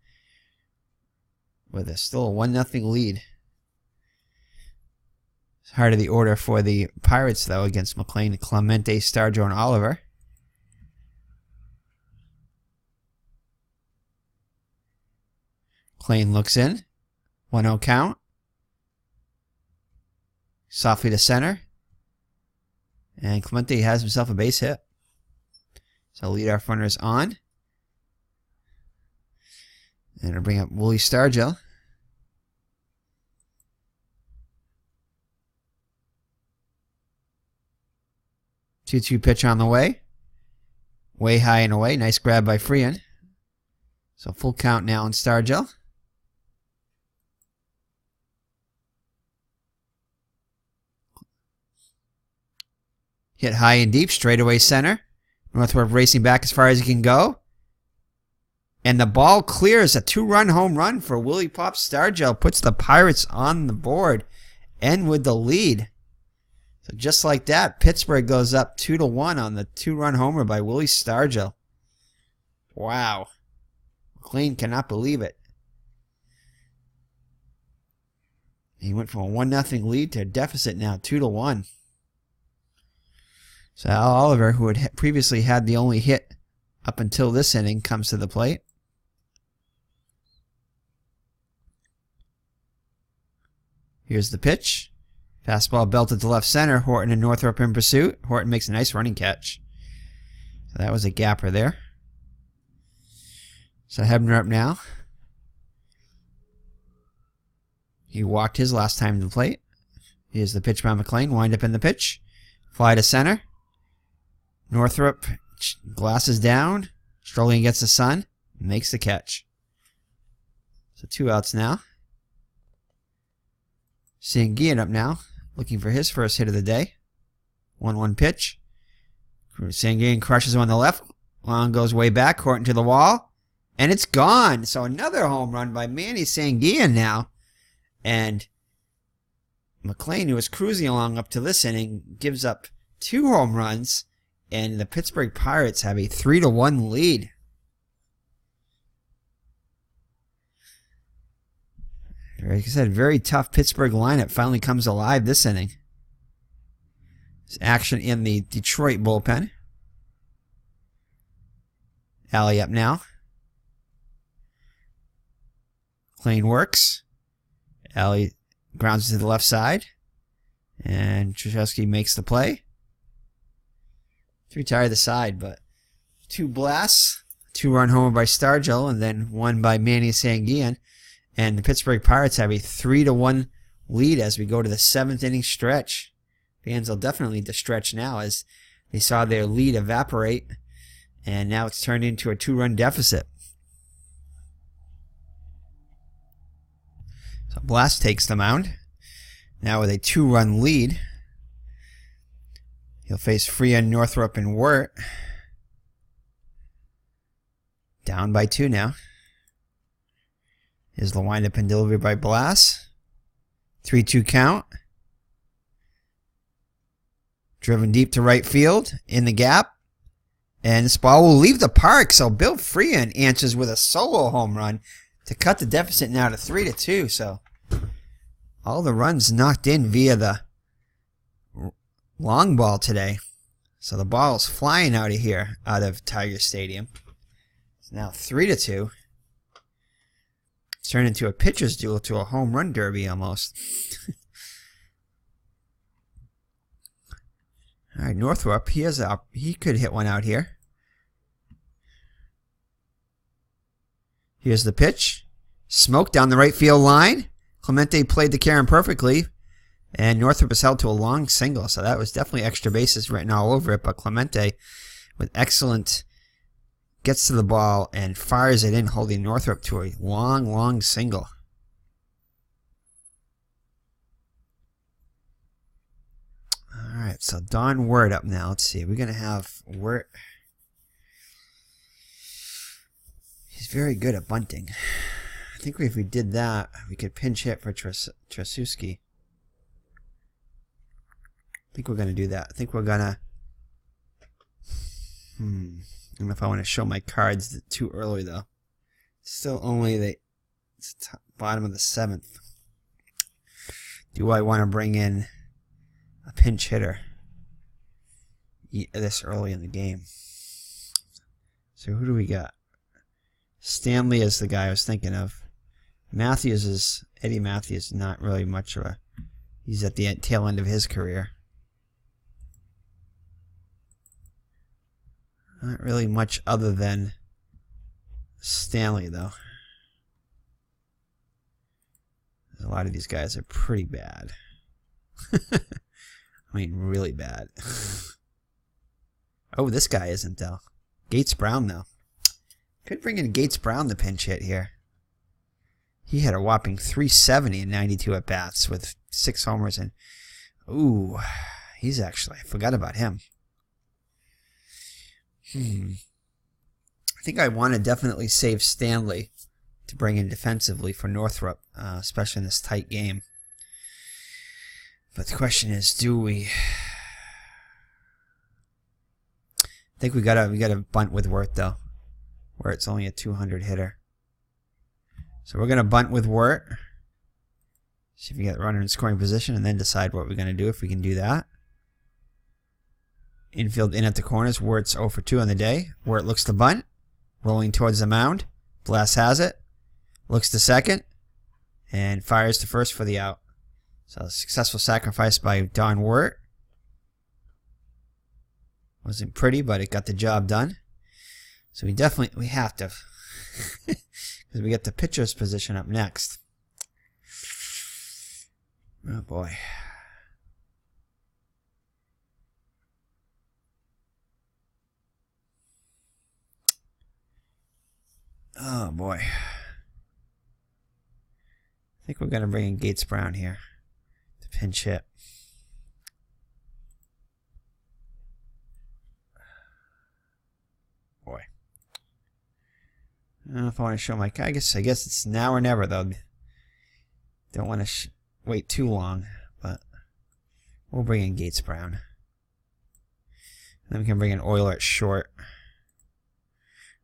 with still a 1-0 lead. It's heart of the order for the Pirates, though, against McClain, Clemente, Stargell, and Oliver. McClain looks in. 1-0 count. Softly to center. And Clemente has himself a base hit. So leadoff runner is on. And I'll bring up Willie Stargell. Two-two pitch on the way. Way high and away. Nice grab by Freehan. So full count now on Stargell. Hit high and deep, straightaway center. Northrop racing back as far as he can go. And the ball clears. A 2-run home run for Willie Pop Stargell. Puts the Pirates on the board and with the lead. So just like that, Pittsburgh goes up 2-1 on the 2-run homer by Willie Stargell. Wow. McClain cannot believe it. He went from a 1-0 lead to a deficit now, 2-1. So Al Oliver, who had previously had the only hit up until this inning, comes to the plate. Here's the pitch. Fastball belted to left center. Horton and Northrop in pursuit. Horton makes a nice running catch. So that was a gapper there. So Hebner up now. He walked his last time to the plate. Here's the pitch by McClain. Wind up in the pitch. Fly to center. Northrop glasses down. Strolling against the sun. Makes the catch. So 2 outs now. Sanguillen up now. Looking for his first hit of the day. 1-1 pitch. Sanguillen crushes him on the left. Long goes way back. Horton to the wall. And it's gone. So another home run by Manny Sanguillen now. And McClain, who was cruising along up to this inning, gives up 2 home runs. And the Pittsburgh Pirates have a 3-1 lead. Like I said, very tough Pittsburgh lineup finally comes alive this inning. There's action in the Detroit bullpen. Alley up now. McClain works. Alley grounds to the left side. And Trzaskowski makes the play. 3 tired the side, but 2 Blass. 2-run homer by Stargell, and then 1 by Manny Sanguillen. And the Pittsburgh Pirates have a 3-1 lead as we go to the 7th inning stretch. Fans will definitely need to stretch now as they saw their lead evaporate. And now it's turned into a 2-run deficit. So Blass takes the mound. Now with a 2-run lead. He'll face Freehan, Northrop, and Wirt. Down by 2 now. Here's the windup and delivery by Blass. 3-2 count. Driven deep to right field. In the gap. And this ball will leave the park. So Bill Freehan answers with a solo home run to cut the deficit now to 3-2. So all the runs knocked in via the long ball today. So the ball's flying out of here, out of Tiger Stadium. It's now 3-2. It's turned into a pitcher's duel to a home run derby almost. All right, Northrop, he could hit one out here. Here's the pitch. Smoke down the right field line. Clemente played the Karen perfectly. And Northrop is held to a long single. So that was definitely extra bases written all over it. But Clemente, with excellent, gets to the ball and fires it in, holding Northrop to a long, long single. All right, so Don Wirt up now. Let's see. We're going to have Wirt. He's very good at bunting. I think if we did that, we could pinch hit for Trzaskowski. I think we're going to do that. I think we're going to... I don't know if I want to show my cards too early, though. Still only the bottom of the 7th. Do I want to bring in a pinch hitter this early in the game? So who do we got? Stanley is the guy I was thinking of. Eddie Matthews is not really much of a He's at the tail end of his career. Not really much other than Stanley, though. A lot of these guys are pretty bad. I mean, really bad. Oh, this guy isn't, though. Gates Brown, though. Could bring in Gates Brown the pinch hit here. He had a whopping 370 in 92 at-bats with 6 homers. And ooh, he's actually... I forgot about him. I think I want to definitely save Stanley to bring in defensively for Northrop, especially in this tight game. But the question is, do we... I think we gotta bunt with Wirt, though, where it's only a 200 hitter. So we're gonna bunt with Wirt. See if we get the runner in scoring position, and then decide what we're gonna do if we can do that. Infield in at the corners. Wirt's 0 for 2 on the day. Wirt looks to bunt, rolling towards the mound. Blass has it, looks to second, and fires to first for the out. So a successful sacrifice by Don Wirt. Wasn't pretty, but it got the job done. So we have to, because we get the pitcher's position up next. Oh boy. Oh boy. I think we're going to bring in Gates Brown here to pinch hit. Boy. I don't know if I want to show my... I guess it's now or never, though. Don't want to wait too long, but we'll bring in Gates Brown. And then we can bring in Euler at short.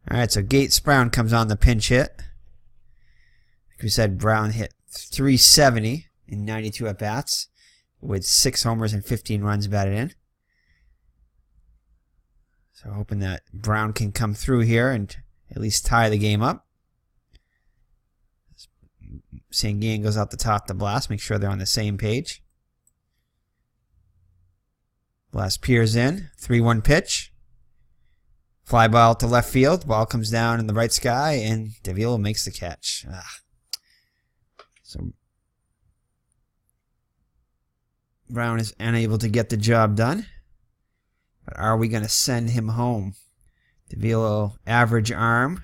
Alright, so Gates Brown comes on the pinch hit. Like we said, Brown hit 370 in 92 at-bats with 6 homers and 15 runs batted in. So hoping that Brown can come through here and at least tie the game up. Sanguian goes out the top to Blass. Make sure they're on the same page. Blass peers in. 3-1 pitch. Fly ball to left field. Ball comes down in the right sky, and DeVille makes the catch. So Brown is unable to get the job done. But are we going to send him home? DeVille, average arm.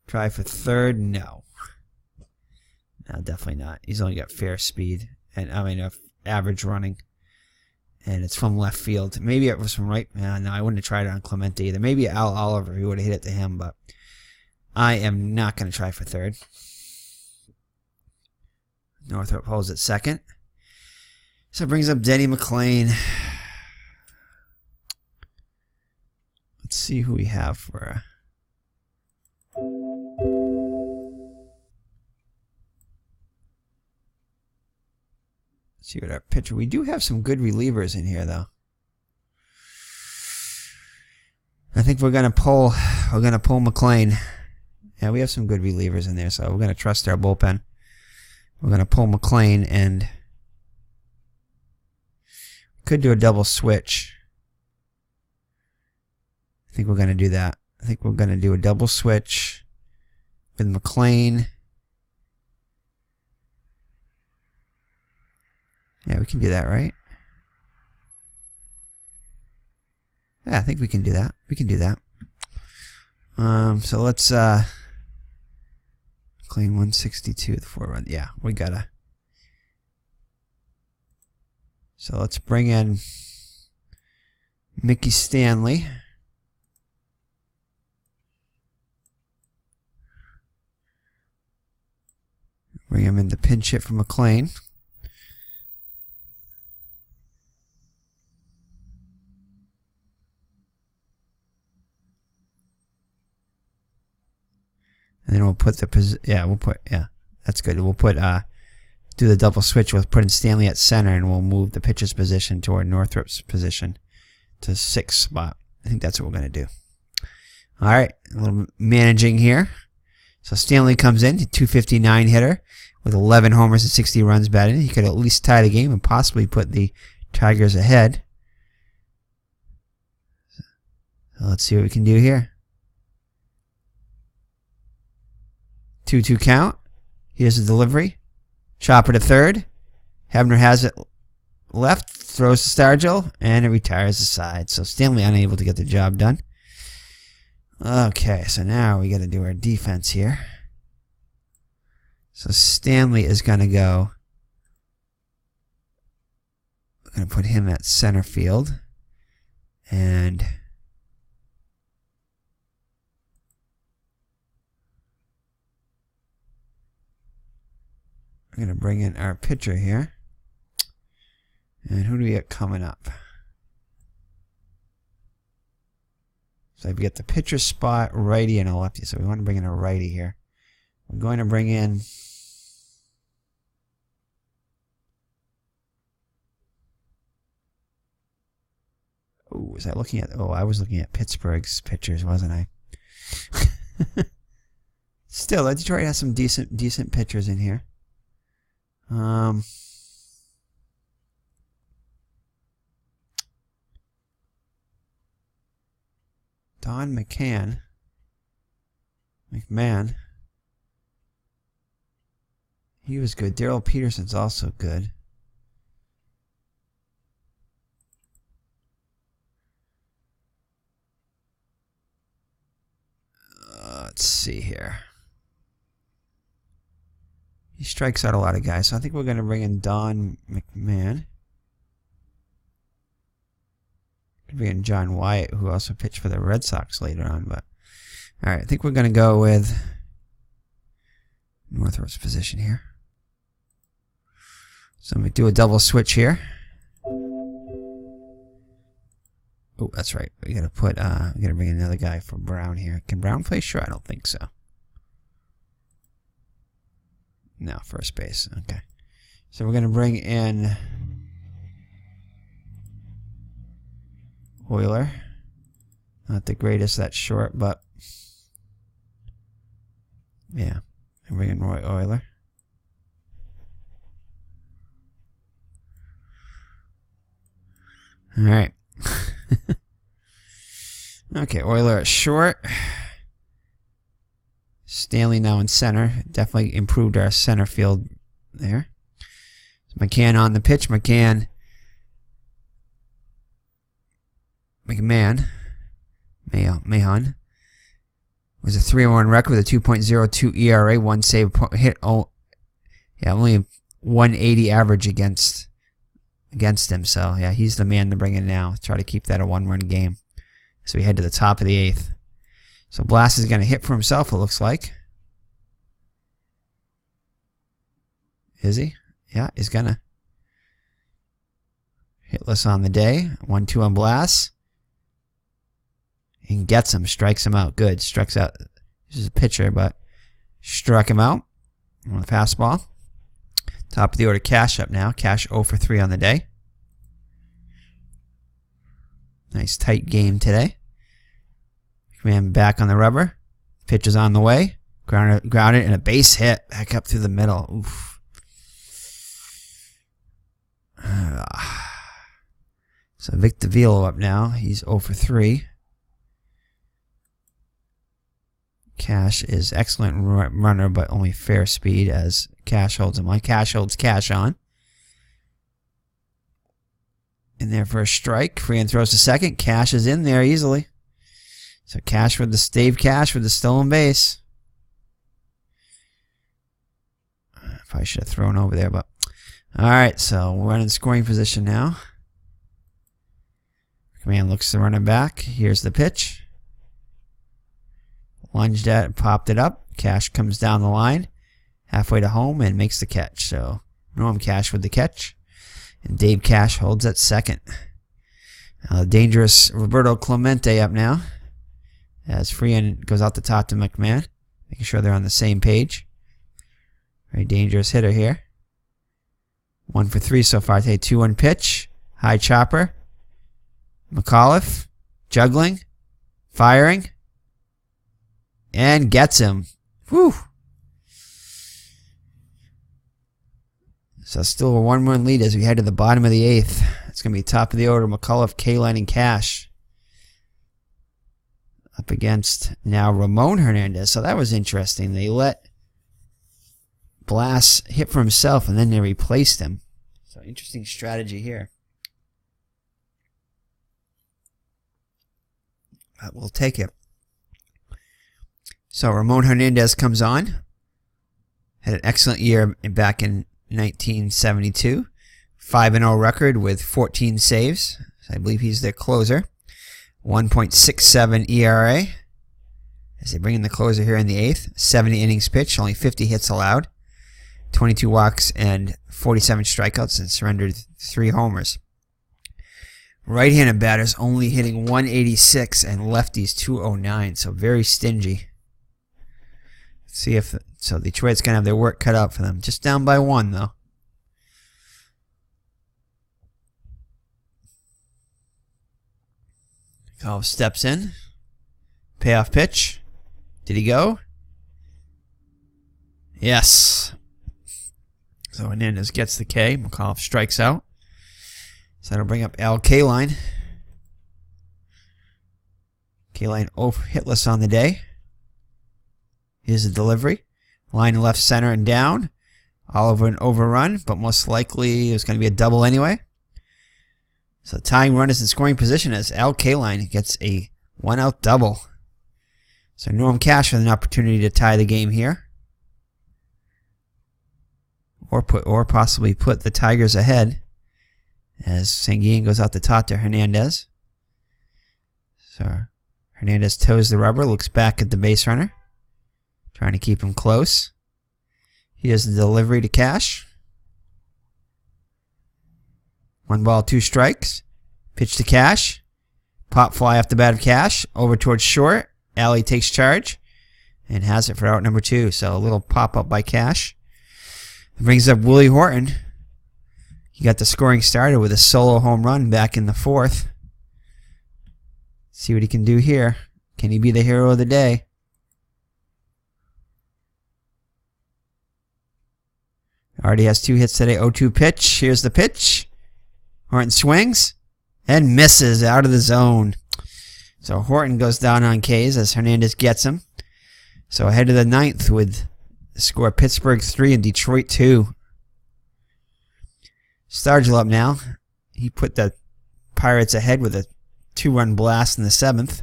Try for third? No. No, definitely not. He's only got fair speed. And average running. And it's from left field. Maybe it was from right. No, I wouldn't have tried it on Clemente either. Maybe Al Oliver, he would have hit it to him. But I am not going to try for third. Northrop holds at second. So it brings up Denny McClain. Let's see who we have for... Let's see what our pitcher... We do have some good relievers in here, though. I think we're gonna pull McClain. Yeah, we have some good relievers in there, so we're gonna trust our bullpen. We're gonna pull McClain, and could do a double switch. I think we're gonna do that. I think we're gonna do a double switch with McClain. Yeah, we can do that, right? Yeah, I think we can do that. We can do that. So let's McClain 162, the 4-run. Yeah, we gotta. So let's bring in Mickey Stanley. Bring him in the pinch hit for McClain. And then we'll put that's good. We'll put do the double switch. We'll put in Stanley at center, and we'll move the pitcher's position toward Northrop's position to 6th spot. I think that's what we're gonna do. All right, a little managing here. So Stanley comes in, 259 hitter with 11 homers and 60 runs batted in. He could at least tie the game and possibly put the Tigers ahead. So let's see what we can do here. 2-2 count. Here's the delivery. Chopper to third. Hebner has it left. Throws to Stargell. And it retires the side. So Stanley unable to get the job done. Okay, so now we got to do our defense here. So Stanley is going to go. We're going to put him at center field. And we're going to bring in our pitcher here. And who do we get coming up? So we get the pitcher spot, righty and a lefty. So we want to bring in a righty here. We're going to bring in was I looking at? Oh, I was looking at Pittsburgh's pitchers, wasn't I? Still, Detroit has some decent pitchers in here. Don McCann. McMahon. He was good. Daryl Peterson's also good. Let's see here. He strikes out a lot of guys, so I think we're going to bring in Don McMahon. Could bring in John Wyatt, who also pitched for the Red Sox later on. But all right, I think we're going to go with Northrup's position here. So I'm going to do a double switch here. Oh, that's right. We got to put. We got to bring in another guy for Brown here. Can Brown play? Sure, I don't think so. No, first base. Okay. So we're going to bring in Euler. Not the greatest, that's short, but yeah. And bring in Roy Euler. All right. Okay, Euler at short. Stanley now in center. Definitely improved our center field there. So McCann on the pitch. McMahon Mahon was a 3-1 record with a 2.02 ERA, one save, hit. Oh, yeah, only 180 average against him. So yeah, he's the man to bring in now. Try to keep that a 1-run game. So we head to the top of the 8th. So Blass is going to hit for himself, it looks like. Is he? Yeah, he's going to. Hitless on the day. 1-2 on Blass. And gets him. Strikes him out. Good. Strikes out. This is a pitcher, but struck him out on the fastball. Top of the order, Cash up now. Cash 0 for 3 on the day. Nice tight game today. Man back on the rubber. Pitch is on the way. Grounded and a base hit. Back up through the middle. Oof. So Vic DeVilo up now. He's 0 for 3. Cash is excellent runner, but only fair speed as Cash holds him on. Cash holds Cash on. In there for a strike. Freehan throws to second. Cash is in there easily. So Cash with the Dave Cash with the stolen base. Probably should have thrown over there, but all right. So we're in scoring position now. Command looks the runner back. Here's the pitch. Lunged at, popped it up. Cash comes down the line, halfway to home, and makes the catch. So Norm Cash with the catch, and Dave Cash holds at second. Now the dangerous Roberto Clemente up now. As Freehan goes out the top to McMahon, making sure they're on the same page. Very dangerous hitter here. 1 for 3 so far today. 2-1 pitch. High chopper. McAuliffe. Juggling. Firing. And gets him. Whew. So still a 1-run lead as we head to the bottom of the 8th. It's going to be top of the order, McCullough, K-Line, and Cash. Up against now Ramon Hernandez. So that was interesting. They let Blass hit for himself, and then they replaced him. So interesting strategy here. But we'll take it. So Ramon Hernandez comes on. Had an excellent year back in 1972. 5-0 record with 14 saves. So I believe he's their closer. 1.67 ERA. As they bring in the closer here in the 8th. 70 innings pitched, only 50 hits allowed. 22 walks and 47 strikeouts, and surrendered 3 homers. Right-handed batters only hitting 186 and lefties 209, so very stingy. Let's see if so Detroit's gonna have their work cut out for them. Just down by 1 though. Golf steps in. Payoff pitch. Did he go? Yes. So Hernandez gets the K. McCullough strikes out. So that'll bring up Al K-Line. K-Line hitless on the day. Here's the delivery. Line left, center, and down. All over an overrun, but most likely it was going to be a double anyway. So tying run is in scoring position as Al K-Line gets a 1-out double. So Norm Cash with an opportunity to tie the game here. Or possibly put the Tigers ahead as Sanguillen goes out the top to Hernandez. So Hernandez toes the rubber, looks back at the base runner, trying to keep him close. Here's the delivery to Cash. 1 ball, 2 strikes. Pitch to Cash. Pop fly off the bat of Cash. Over towards short. Alley takes charge and has it for out number 2. So a little pop up by Cash. It brings up Willie Horton. He got the scoring started with a solo home run back in the 4th. See what he can do here. Can he be the hero of the day? Already has 2 hits today. 0-2 pitch. Here's the pitch. Horton swings and misses out of the zone. So Horton goes down on K's as Hernandez gets him. So ahead of the 9th with the score Pittsburgh 3 and Detroit 2. Stargell up now. He put the Pirates ahead with a 2-run blast in the 7th.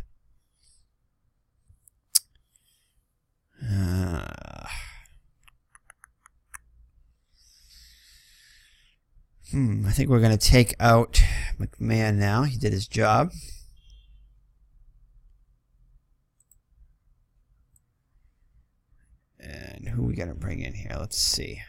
I think we're going to take out McMahon now. He did his job. And who we going to bring in here? Let's see.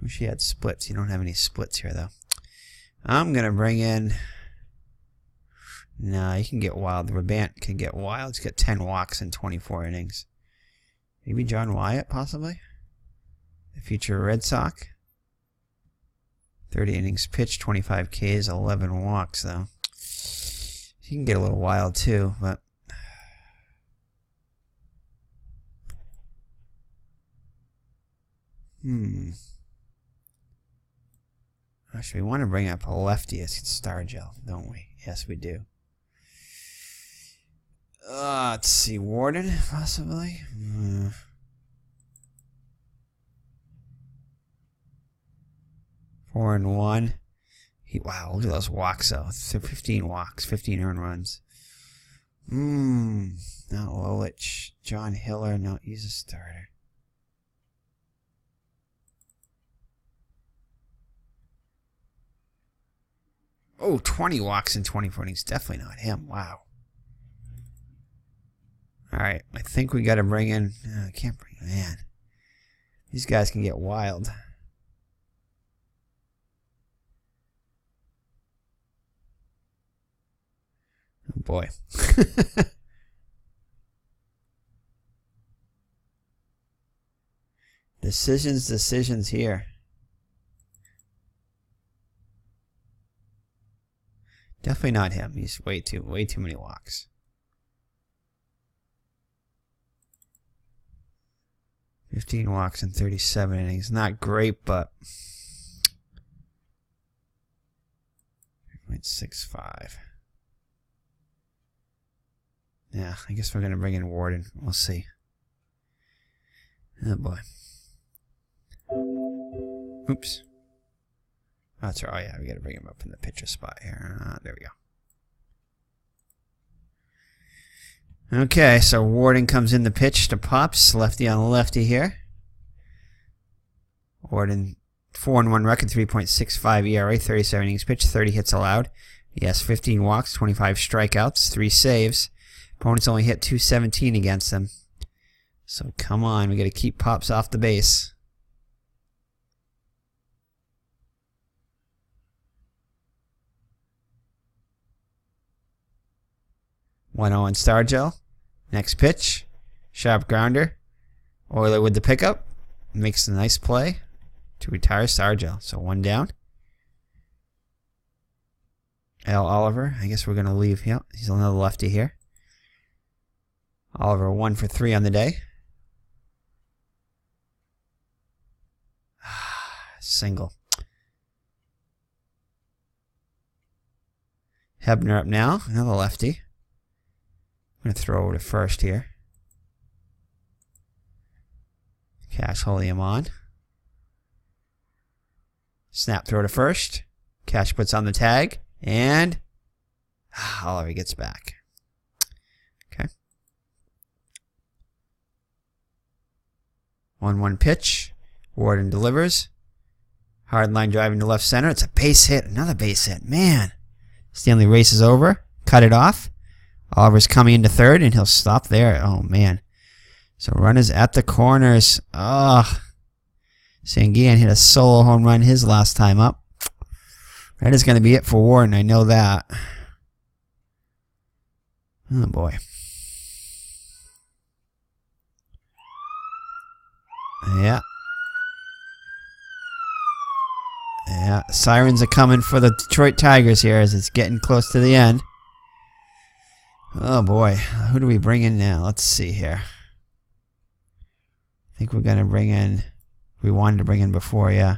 Wish he had splits. You don't have any splits here, though. I'm going to bring in... Nah, you can get wild. Rabant can get wild. He's got 10 walks in 24 innings. Maybe John Wyatt, possibly? The future Red Sox. 30 innings pitched, 25 Ks, 11 walks, though. He can get a little wild, too, but... Actually, we want to bring up a lefty as Stargell, don't we? Yes, we do. Let's see. Warden, possibly? 4-1. Wow, look at those walks, though. 15 walks, 15 earned runs. Not Lolich. John Hiller, no, he's a starter. Oh, 20 walks in 24 innings. Definitely not him. Wow. All right. I think we got to bring in... I can't bring... Man. These guys can get wild. Oh, boy. Decisions here. Definitely not him. He's way too many walks. $15 walks in 37 innings. Not great, but 3.65. Yeah, I guess we're gonna bring in Warden. We'll see. Oh boy. Oops. Oh, that's right. Oh yeah, we gotta bring him up in the pitcher spot here. There we go. Okay, so Warden comes in the pitch to Pops. Lefty on lefty here. Warden, 4-1 record, 3.65 ERA, 37 innings pitched, 30 hits allowed. He has 15 walks, 25 strikeouts, 3 saves. Opponents only hit .217 against him. So come on, we got to keep Pops off the base. 1-0 on Stargell. Next pitch. Sharp grounder. Oiler with the pickup. Makes a nice play to retire Stargell. So 1 down. Al Oliver. I guess we're going to leave. Yep, he's another lefty here. Oliver 1 for 3 on the day. Single. Hebner up now. Another lefty. I'm going to throw over to first here. Cash holding him on. Snap throw to first. Cash puts on the tag. And Oliver gets back. Okay. 1-1 pitch. Warden delivers. Hard line driving to left center. It's a base hit. Another base hit. Man. Stanley races over. Cut it off. Oliver's coming into third, and he'll stop there. Oh, man. So runners at the corners. Oh. Sanguian hit a solo home run his last time up. That is going to be it for Warden. I know that. Oh, boy. Yeah. Yeah. Sirens are coming for the Detroit Tigers here as it's getting close to the end. Oh boy, who do we bring in now? Let's see here. I think we're going to bring in, we wanted to bring in before, yeah.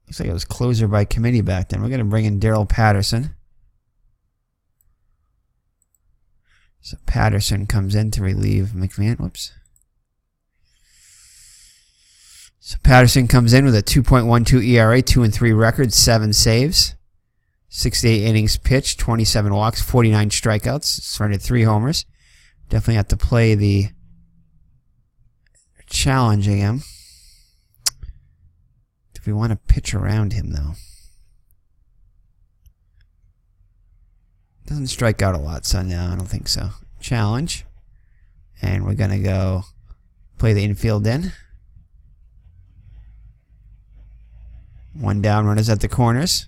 Looks like it was closer by committee back then. We're going to bring in Daryl Patterson. So Patterson comes in to relieve McClain. Whoops. So Patterson comes in with a 2.12 ERA, 2-3 record, 7 saves. 68 innings pitched, 27 walks, 49 strikeouts, started 3 homers. Definitely have to play the challenging him. Do we want to pitch around him, though? Doesn't strike out a lot, so no, I don't think so. Challenge. And we're going to go play the infield in. 1 down, runners at the corners.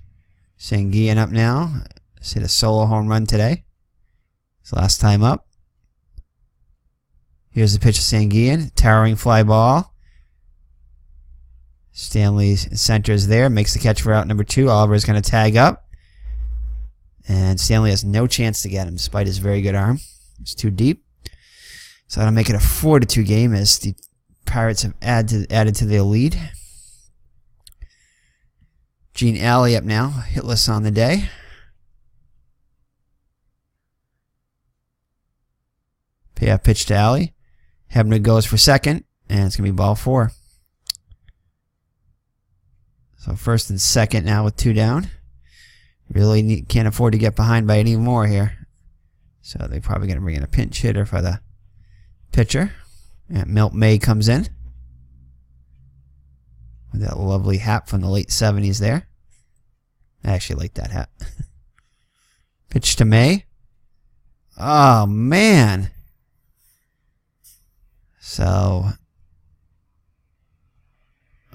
Sanguian up now. He's hit a solo home run today. His last time up. Here's the pitch of Sanguian. Towering fly ball. Stanley centers there. Makes the catch for out number 2. Oliver's going to tag up. And Stanley has no chance to get him despite his very good arm. It's too deep. So that'll make it a 4-2 game as the Pirates have added to their lead. Gene Alley up now, hitless on the day. Payoff pitch to Alley. Hebner goes for second, and it's going to be ball 4. So first and second now with 2 down. Really can't afford to get behind by any more here. So they're probably going to bring in a pinch hitter for the pitcher. And Milt May comes in. With that lovely hat from the late 70s there. I actually like that hat. Pitch to May. Oh, man. So.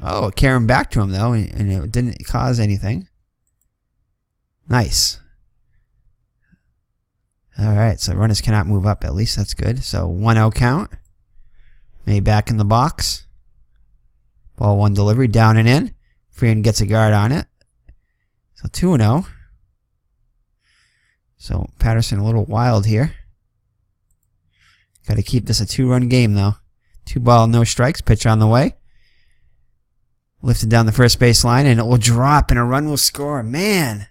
Oh, it carried him back to him, though, and it didn't cause anything. Nice. All right, so runners cannot move up, at least. That's good. So 1-0 count. May back in the box. Ball 1 delivery, down and in. Freeman gets a guard on it. So 2-0. So Patterson a little wild here. Got to keep this a 2-run game, though. 2 ball, no strikes. Pitch on the way. Lifted down the first base line, and it will drop, and a run will score. Man!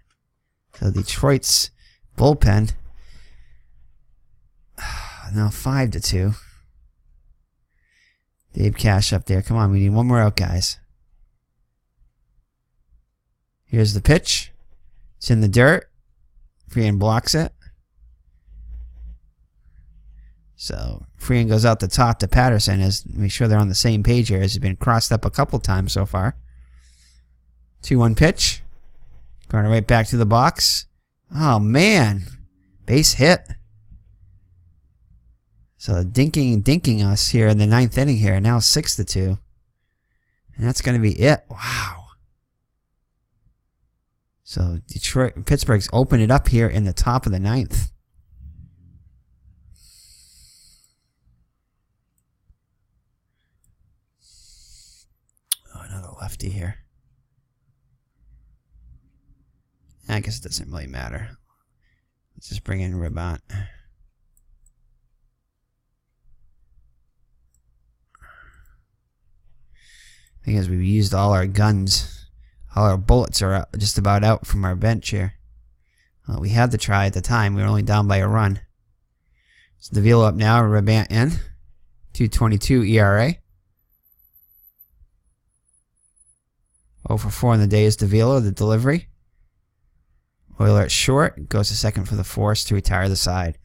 So Detroit's bullpen. Now 5-2. Dave Cash up there. Come on, we need one more out, guys. Here's the pitch. It's in the dirt. Freehan blocks it. So Freehan goes out the top to Patterson. As make sure they're on the same page here, as he's been crossed up a couple times so far. 2-1 pitch. Going right back to the box. Oh man, base hit. So dinking us here in the 9th inning here. Now 6-2, and that's going to be it. Wow. So Pittsburgh's opened it up here in the top of the 9th. Oh, another lefty here. I guess it doesn't really matter. Let's just bring in Ribot. I think as we've used all our guns. All our bullets are just about out from our bench here. Well, we had to try at the time. We were only down by a run. So DeVilo up now. Ribot in. 2.22 ERA. 0 for 4 in the day is DeVilo. The delivery. Euler at short. Goes to second for the force to retire the side.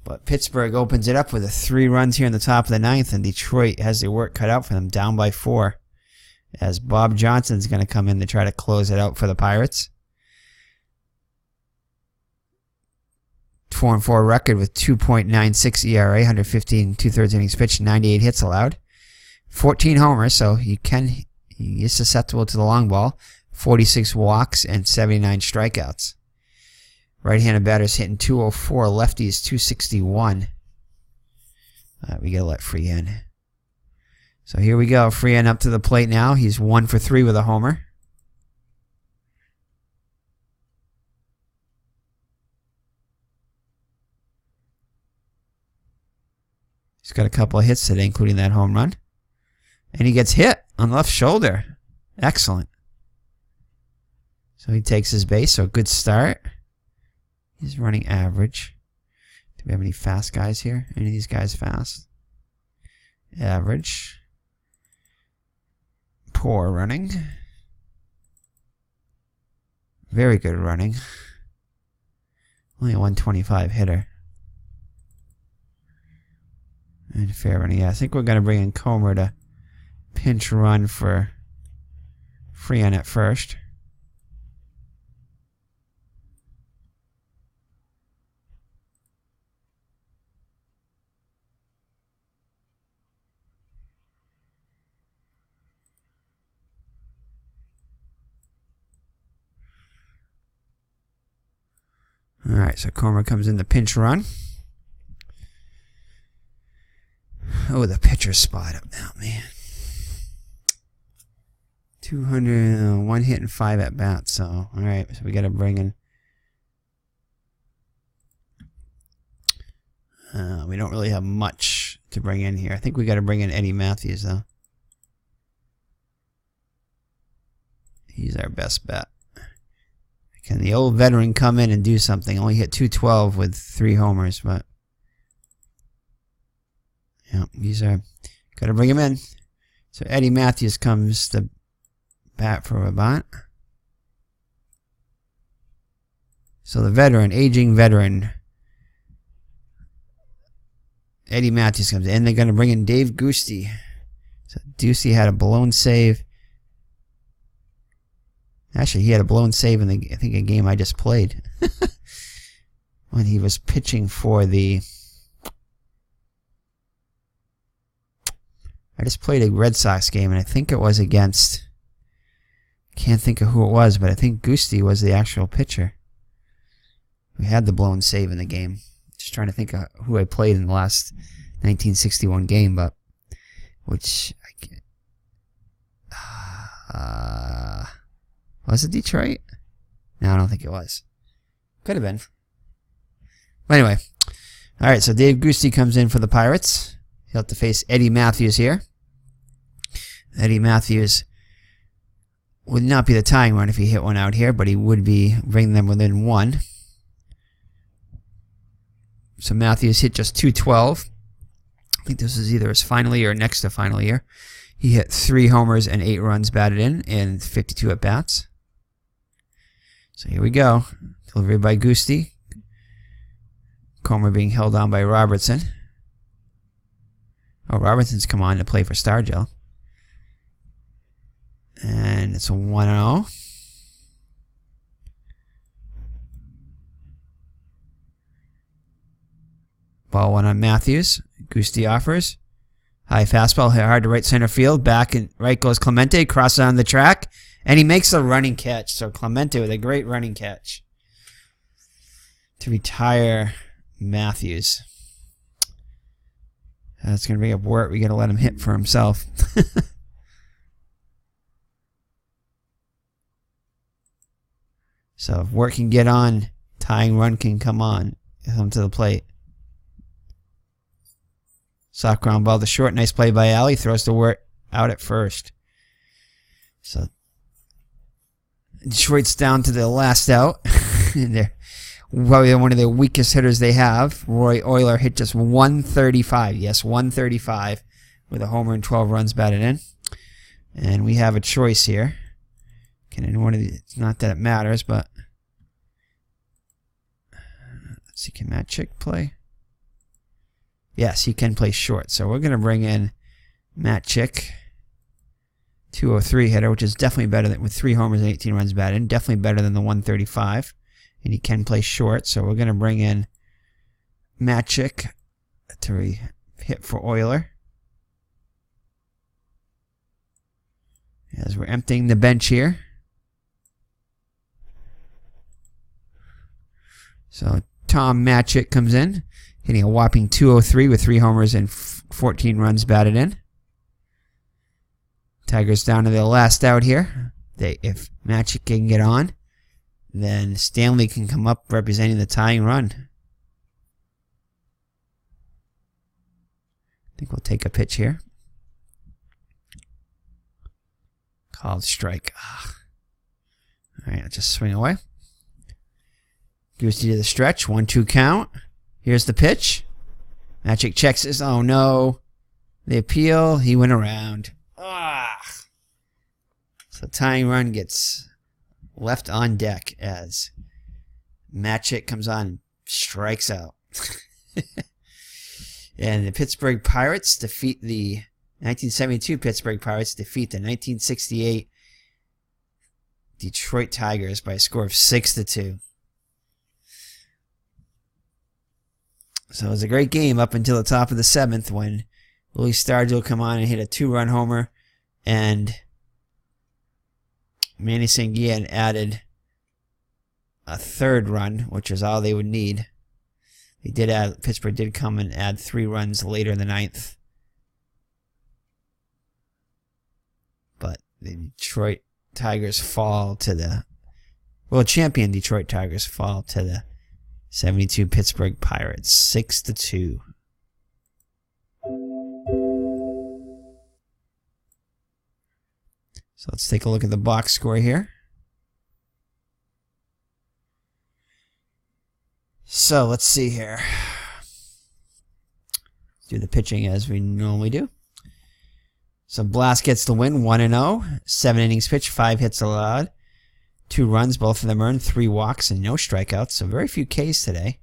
But Pittsburgh opens it up with 3 runs here in the top of the 9th. And Detroit has their work cut out for them. Down by 4. As Bob Johnson's going to come in to try to close it out for the Pirates. 4-4 record with 2.96 ERA, 115 2/3 innings pitched, 98 hits allowed. 14 homers, so he is susceptible to the long ball. 46 walks and 79 strikeouts. Right-handed batters hitting 204, lefties 261. We got to let Freehan. So here we go. Freehan up to the plate now. He's 1 for 3 with a homer. He's got a couple of hits today, including that home run. And he gets hit on the left shoulder. Excellent. So he takes his base. So good start. He's running average. Do we have any fast guys here? Any of these guys fast? Average. Poor running. Very good running. Only a 125 hitter. And fair running. Yeah, I think we're going to bring in Comer to pinch run for Freehan at first. Alright, so Comer comes in the pinch run. Oh, the pitcher's spot up now, man. 200, 1 hit and 5 at bats. So, alright, so we got to bring in. We don't really have much to bring in here. I think we got to bring in Eddie Matthews, though. He's our best bet. Can the old veteran come in and do something? Only hit 212 with 3 homers, but yeah, these are got to bring him in. So Eddie Matthews comes to bat for Ribot. So the veteran, aging veteran, Eddie Matthews comes in. And they're going to bring in Dave Giusti. So Giusti had a blown save. Actually, he had a blown save in the, I think, a game I just played. When he was pitching for the... I just played a Red Sox game, and I think it was against... Can't think of who it was, but I think Giusti was the actual pitcher. We had the blown save in the game. Just trying to think of who I played in the last 1961 game, but... Which... I can't... Was it Detroit? No, I don't think it was. Could have been. But anyway. Alright, so Dave Goosey comes in for the Pirates. He'll have to face Eddie Matthews here. Eddie Matthews would not be the tying run if he hit one out here, but he would be bringing them within 1. So Matthews hit just .212. I think this is either his final year or next to final year. He hit 3 homers and 8 runs batted in 52 at-bats. So here we go. Delivery by Goosey. Comer being held on by Robertson. Oh, Robertson's come on to play for Stargell. And it's a 1-0. Ball 1 on Matthews. Goosey offers. High fastball hit hard to right center field. Back and right goes Clemente. Crosses on the track. And he makes a running catch. So Clemente with a great running catch to retire Matthews. That's going to bring up Wirt. We got to let him hit for himself. So if Wirt can get on, tying run can come to the plate. Soft ground ball to short. Nice play by Alley. Throws to Wirt out at first. So Detroit's down to the last out. And they're probably one of the weakest hitters they have. Roy Euler hit just 135. Yes, 135 with a homer and 12 runs batted in. And we have a choice here. Can anyone of these? Not that it matters, but let's see. Can Matt Chick play? Yes, he can play short. So we're going to bring in Matt Chick, 203 hitter, which is definitely better than with 3 homers and 18 runs batted in. Definitely better than the 135. And he can play short. So we're going to bring in Matt Chick to hit for Euler. As we're emptying the bench here. So Tom Matchett comes in, hitting a whopping 203 with 3 homers and 14 runs batted in. Tigers down to the last out here. If Matchett can get on, then Stanley can come up representing the tying run. I think we'll take a pitch here. Called strike. All right, let's just swing away. Goosey to the stretch. 1-2 count. Here's the pitch. Magic checks this. Oh no. The appeal. He went around. So tying run gets left on deck as Matchett comes on and strikes out. And the Pittsburgh Pirates defeat the 1972 Pittsburgh Pirates defeat the 1968 Detroit Tigers by a score of 6-2. So it was a great game up until the top of the 7th when Willie Stargell come on and hit a 2-run homer, and Manny Sanguillen added a 3rd run, which is all they would need. They did add, Pittsburgh did come and add 3 runs later in the 9th. But the Detroit Tigers fall to the world champion Detroit Tigers fall to the 72 Pittsburgh Pirates, 6-2. So let's take a look at the box score here. So let's see here. Let's do the pitching as we normally do. So Blass gets the win, 1-0. 7 innings pitched, 5 hits allowed. 2 runs, both of them earned, 3 walks, and no strikeouts. So very few Ks today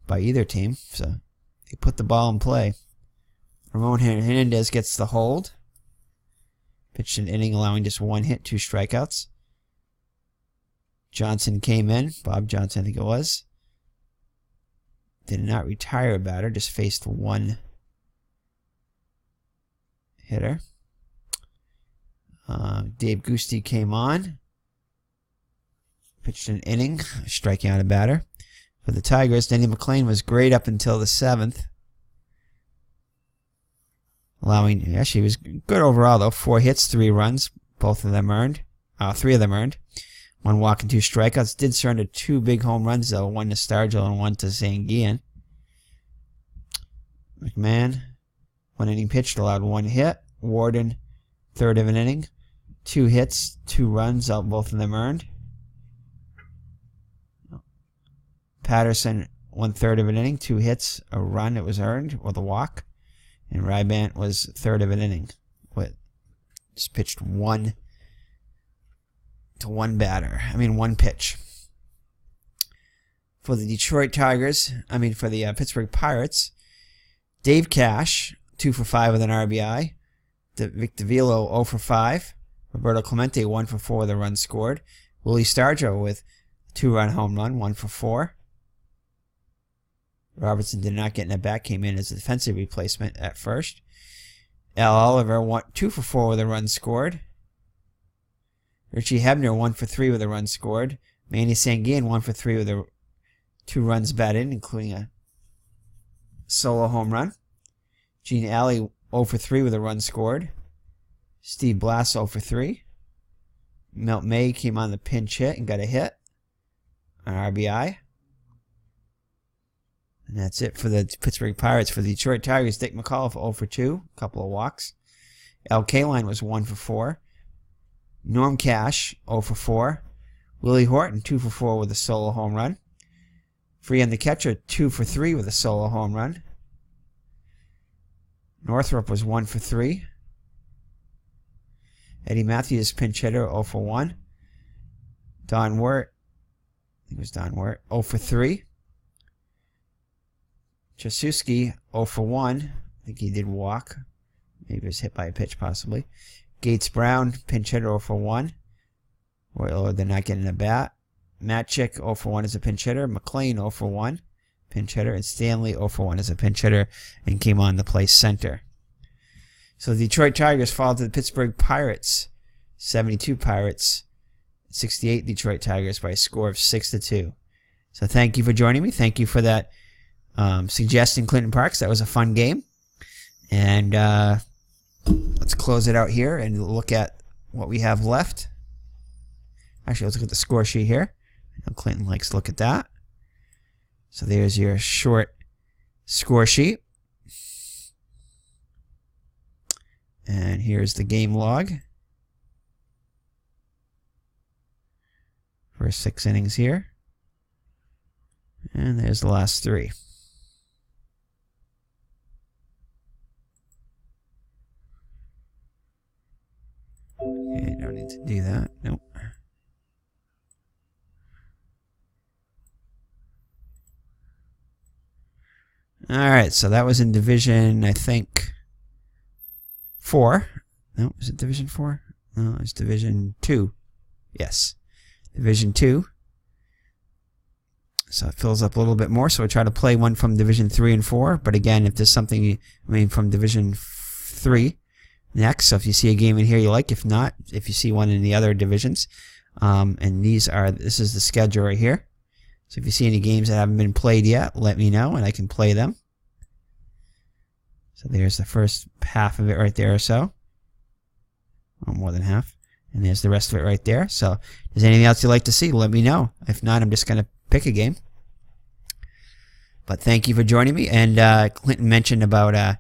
by either team. So they put the ball in play. Ramon Hernandez gets the hold. Pitched an inning allowing just 1 hit, 2 strikeouts. Johnson came in. Bob Johnson, I think it was. Did not retire a batter, just faced 1 hitter. Dave Goosey came on. Pitched an inning, striking out a batter. For the Tigers, Denny McClain was great up until the 7th. Actually, he was good overall, though. 4 hits, 3 runs. Both of them earned. 3 of them earned. 1 walk and 2 strikeouts. Did surrender 2 big home runs though, 1 to Stargell and 1 to Sanguian. McMahon, 1 inning pitched, allowed 1 hit. Warden, 3rd of an inning, 2 hits, 2 runs, both of them earned. Patterson, 1/3 of an inning, 2 hits, a run, it was earned with a walk. And Rybant was 3rd of an inning. Just pitched 1 to 1 batter. One pitch. For the Detroit Tigers, for the Pittsburgh Pirates, Dave Cash, 2 for 5 with an RBI. Victor Velo, 0 for 5. Roberto Clemente, 1 for 4 with a run scored. Willie Stargell with a 2-run home run, 1 for 4. Robertson did not get in at bat, came in as a defensive replacement at first. Al Oliver, 2 for 4 with a run scored. Richie Hebner, 1 for 3 with a run scored. Manny Sanguian, 1 for 3 with 2 runs batted, including a solo home run. Gene Alley, 0 for 3 with a run scored. Steve Blass, 0 for 3. Milt May came on the pinch hit and got a hit. An RBI. And that's it for the Pittsburgh Pirates. For the Detroit Tigers, Dick McAuliffe, 0 for 2. A couple of walks. Al Kaline was 1 for 4. Norm Cash, 0 for 4. Willie Horton, 2 for 4 with a solo home run. Freehan the catcher, 2 for 3 with a solo home run. Northrup was 1 for 3. Eddie Matthews, pinch hitter, 0 for 1. Don Wirt, 0 for 3. Chasuski, 0 for 1. I think he did walk. Maybe he was hit by a pitch, possibly. Gates Brown, pinch hitter, 0 for 1. Or they're not getting a bat. Matt Chick, 0 for 1 as a pinch hitter. McClain, 0 for 1, pinch hitter. And Stanley, 0 for 1 as a pinch hitter, and came on to play center. So the Detroit Tigers fall to the Pittsburgh Pirates. 72 Pirates, 68 Detroit Tigers by a score of 6-2. So thank you for joining me. Thank you for that suggestion, Clinton Parks. That was a fun game. And let's close it out here and look at what we have left. Actually, let's look at the score sheet here. I know Clinton likes to look at that. So there's your short score sheet. And here's the game log. First 6 innings here. And there's the last 3. Okay, don't need to do that. Nope. Alright, so that was in Division, I think, 4. No, is it Division 4? No, it's Division 2. Yes. Division 2. So it fills up a little bit more, so we'll try to play one from Division 3 and 4. But again, if there's something, from Division 3 next, so if you see a game in here you like, if not, if you see one in the other divisions, and this is the schedule right here. So if you see any games that haven't been played yet, let me know and I can play them. So there's the first half of it right there or so. Well, more than half. And there's the rest of it right there. So if there's anything else you'd like to see, let me know. If not, I'm just going to pick a game. But thank you for joining me. And Clinton mentioned about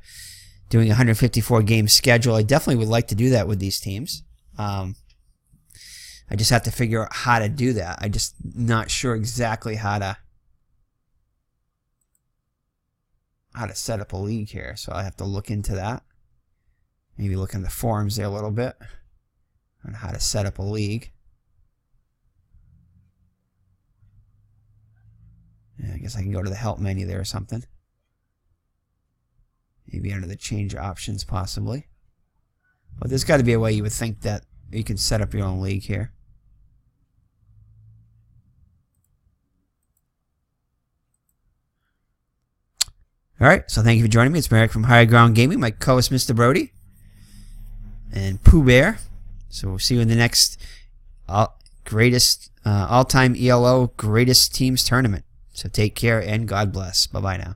doing a 154 game schedule. I definitely would like to do that with these teams. I just have to figure out how to do that. I'm just not sure exactly how to set up a league here. So I have to look into that. Maybe look in the forums there a little bit on how to set up a league. Yeah, I guess I can go to the help menu there or something. Maybe under the change options possibly. But there's got to be a way you would think that you can set up your own league here. Alright, so thank you for joining me. It's Merrick from Higher Ground Gaming, my co-host Mr. Brody, and Pooh Bear. So we'll see you in the next greatest all-time ELO greatest teams tournament. So take care and God bless. Bye-bye now.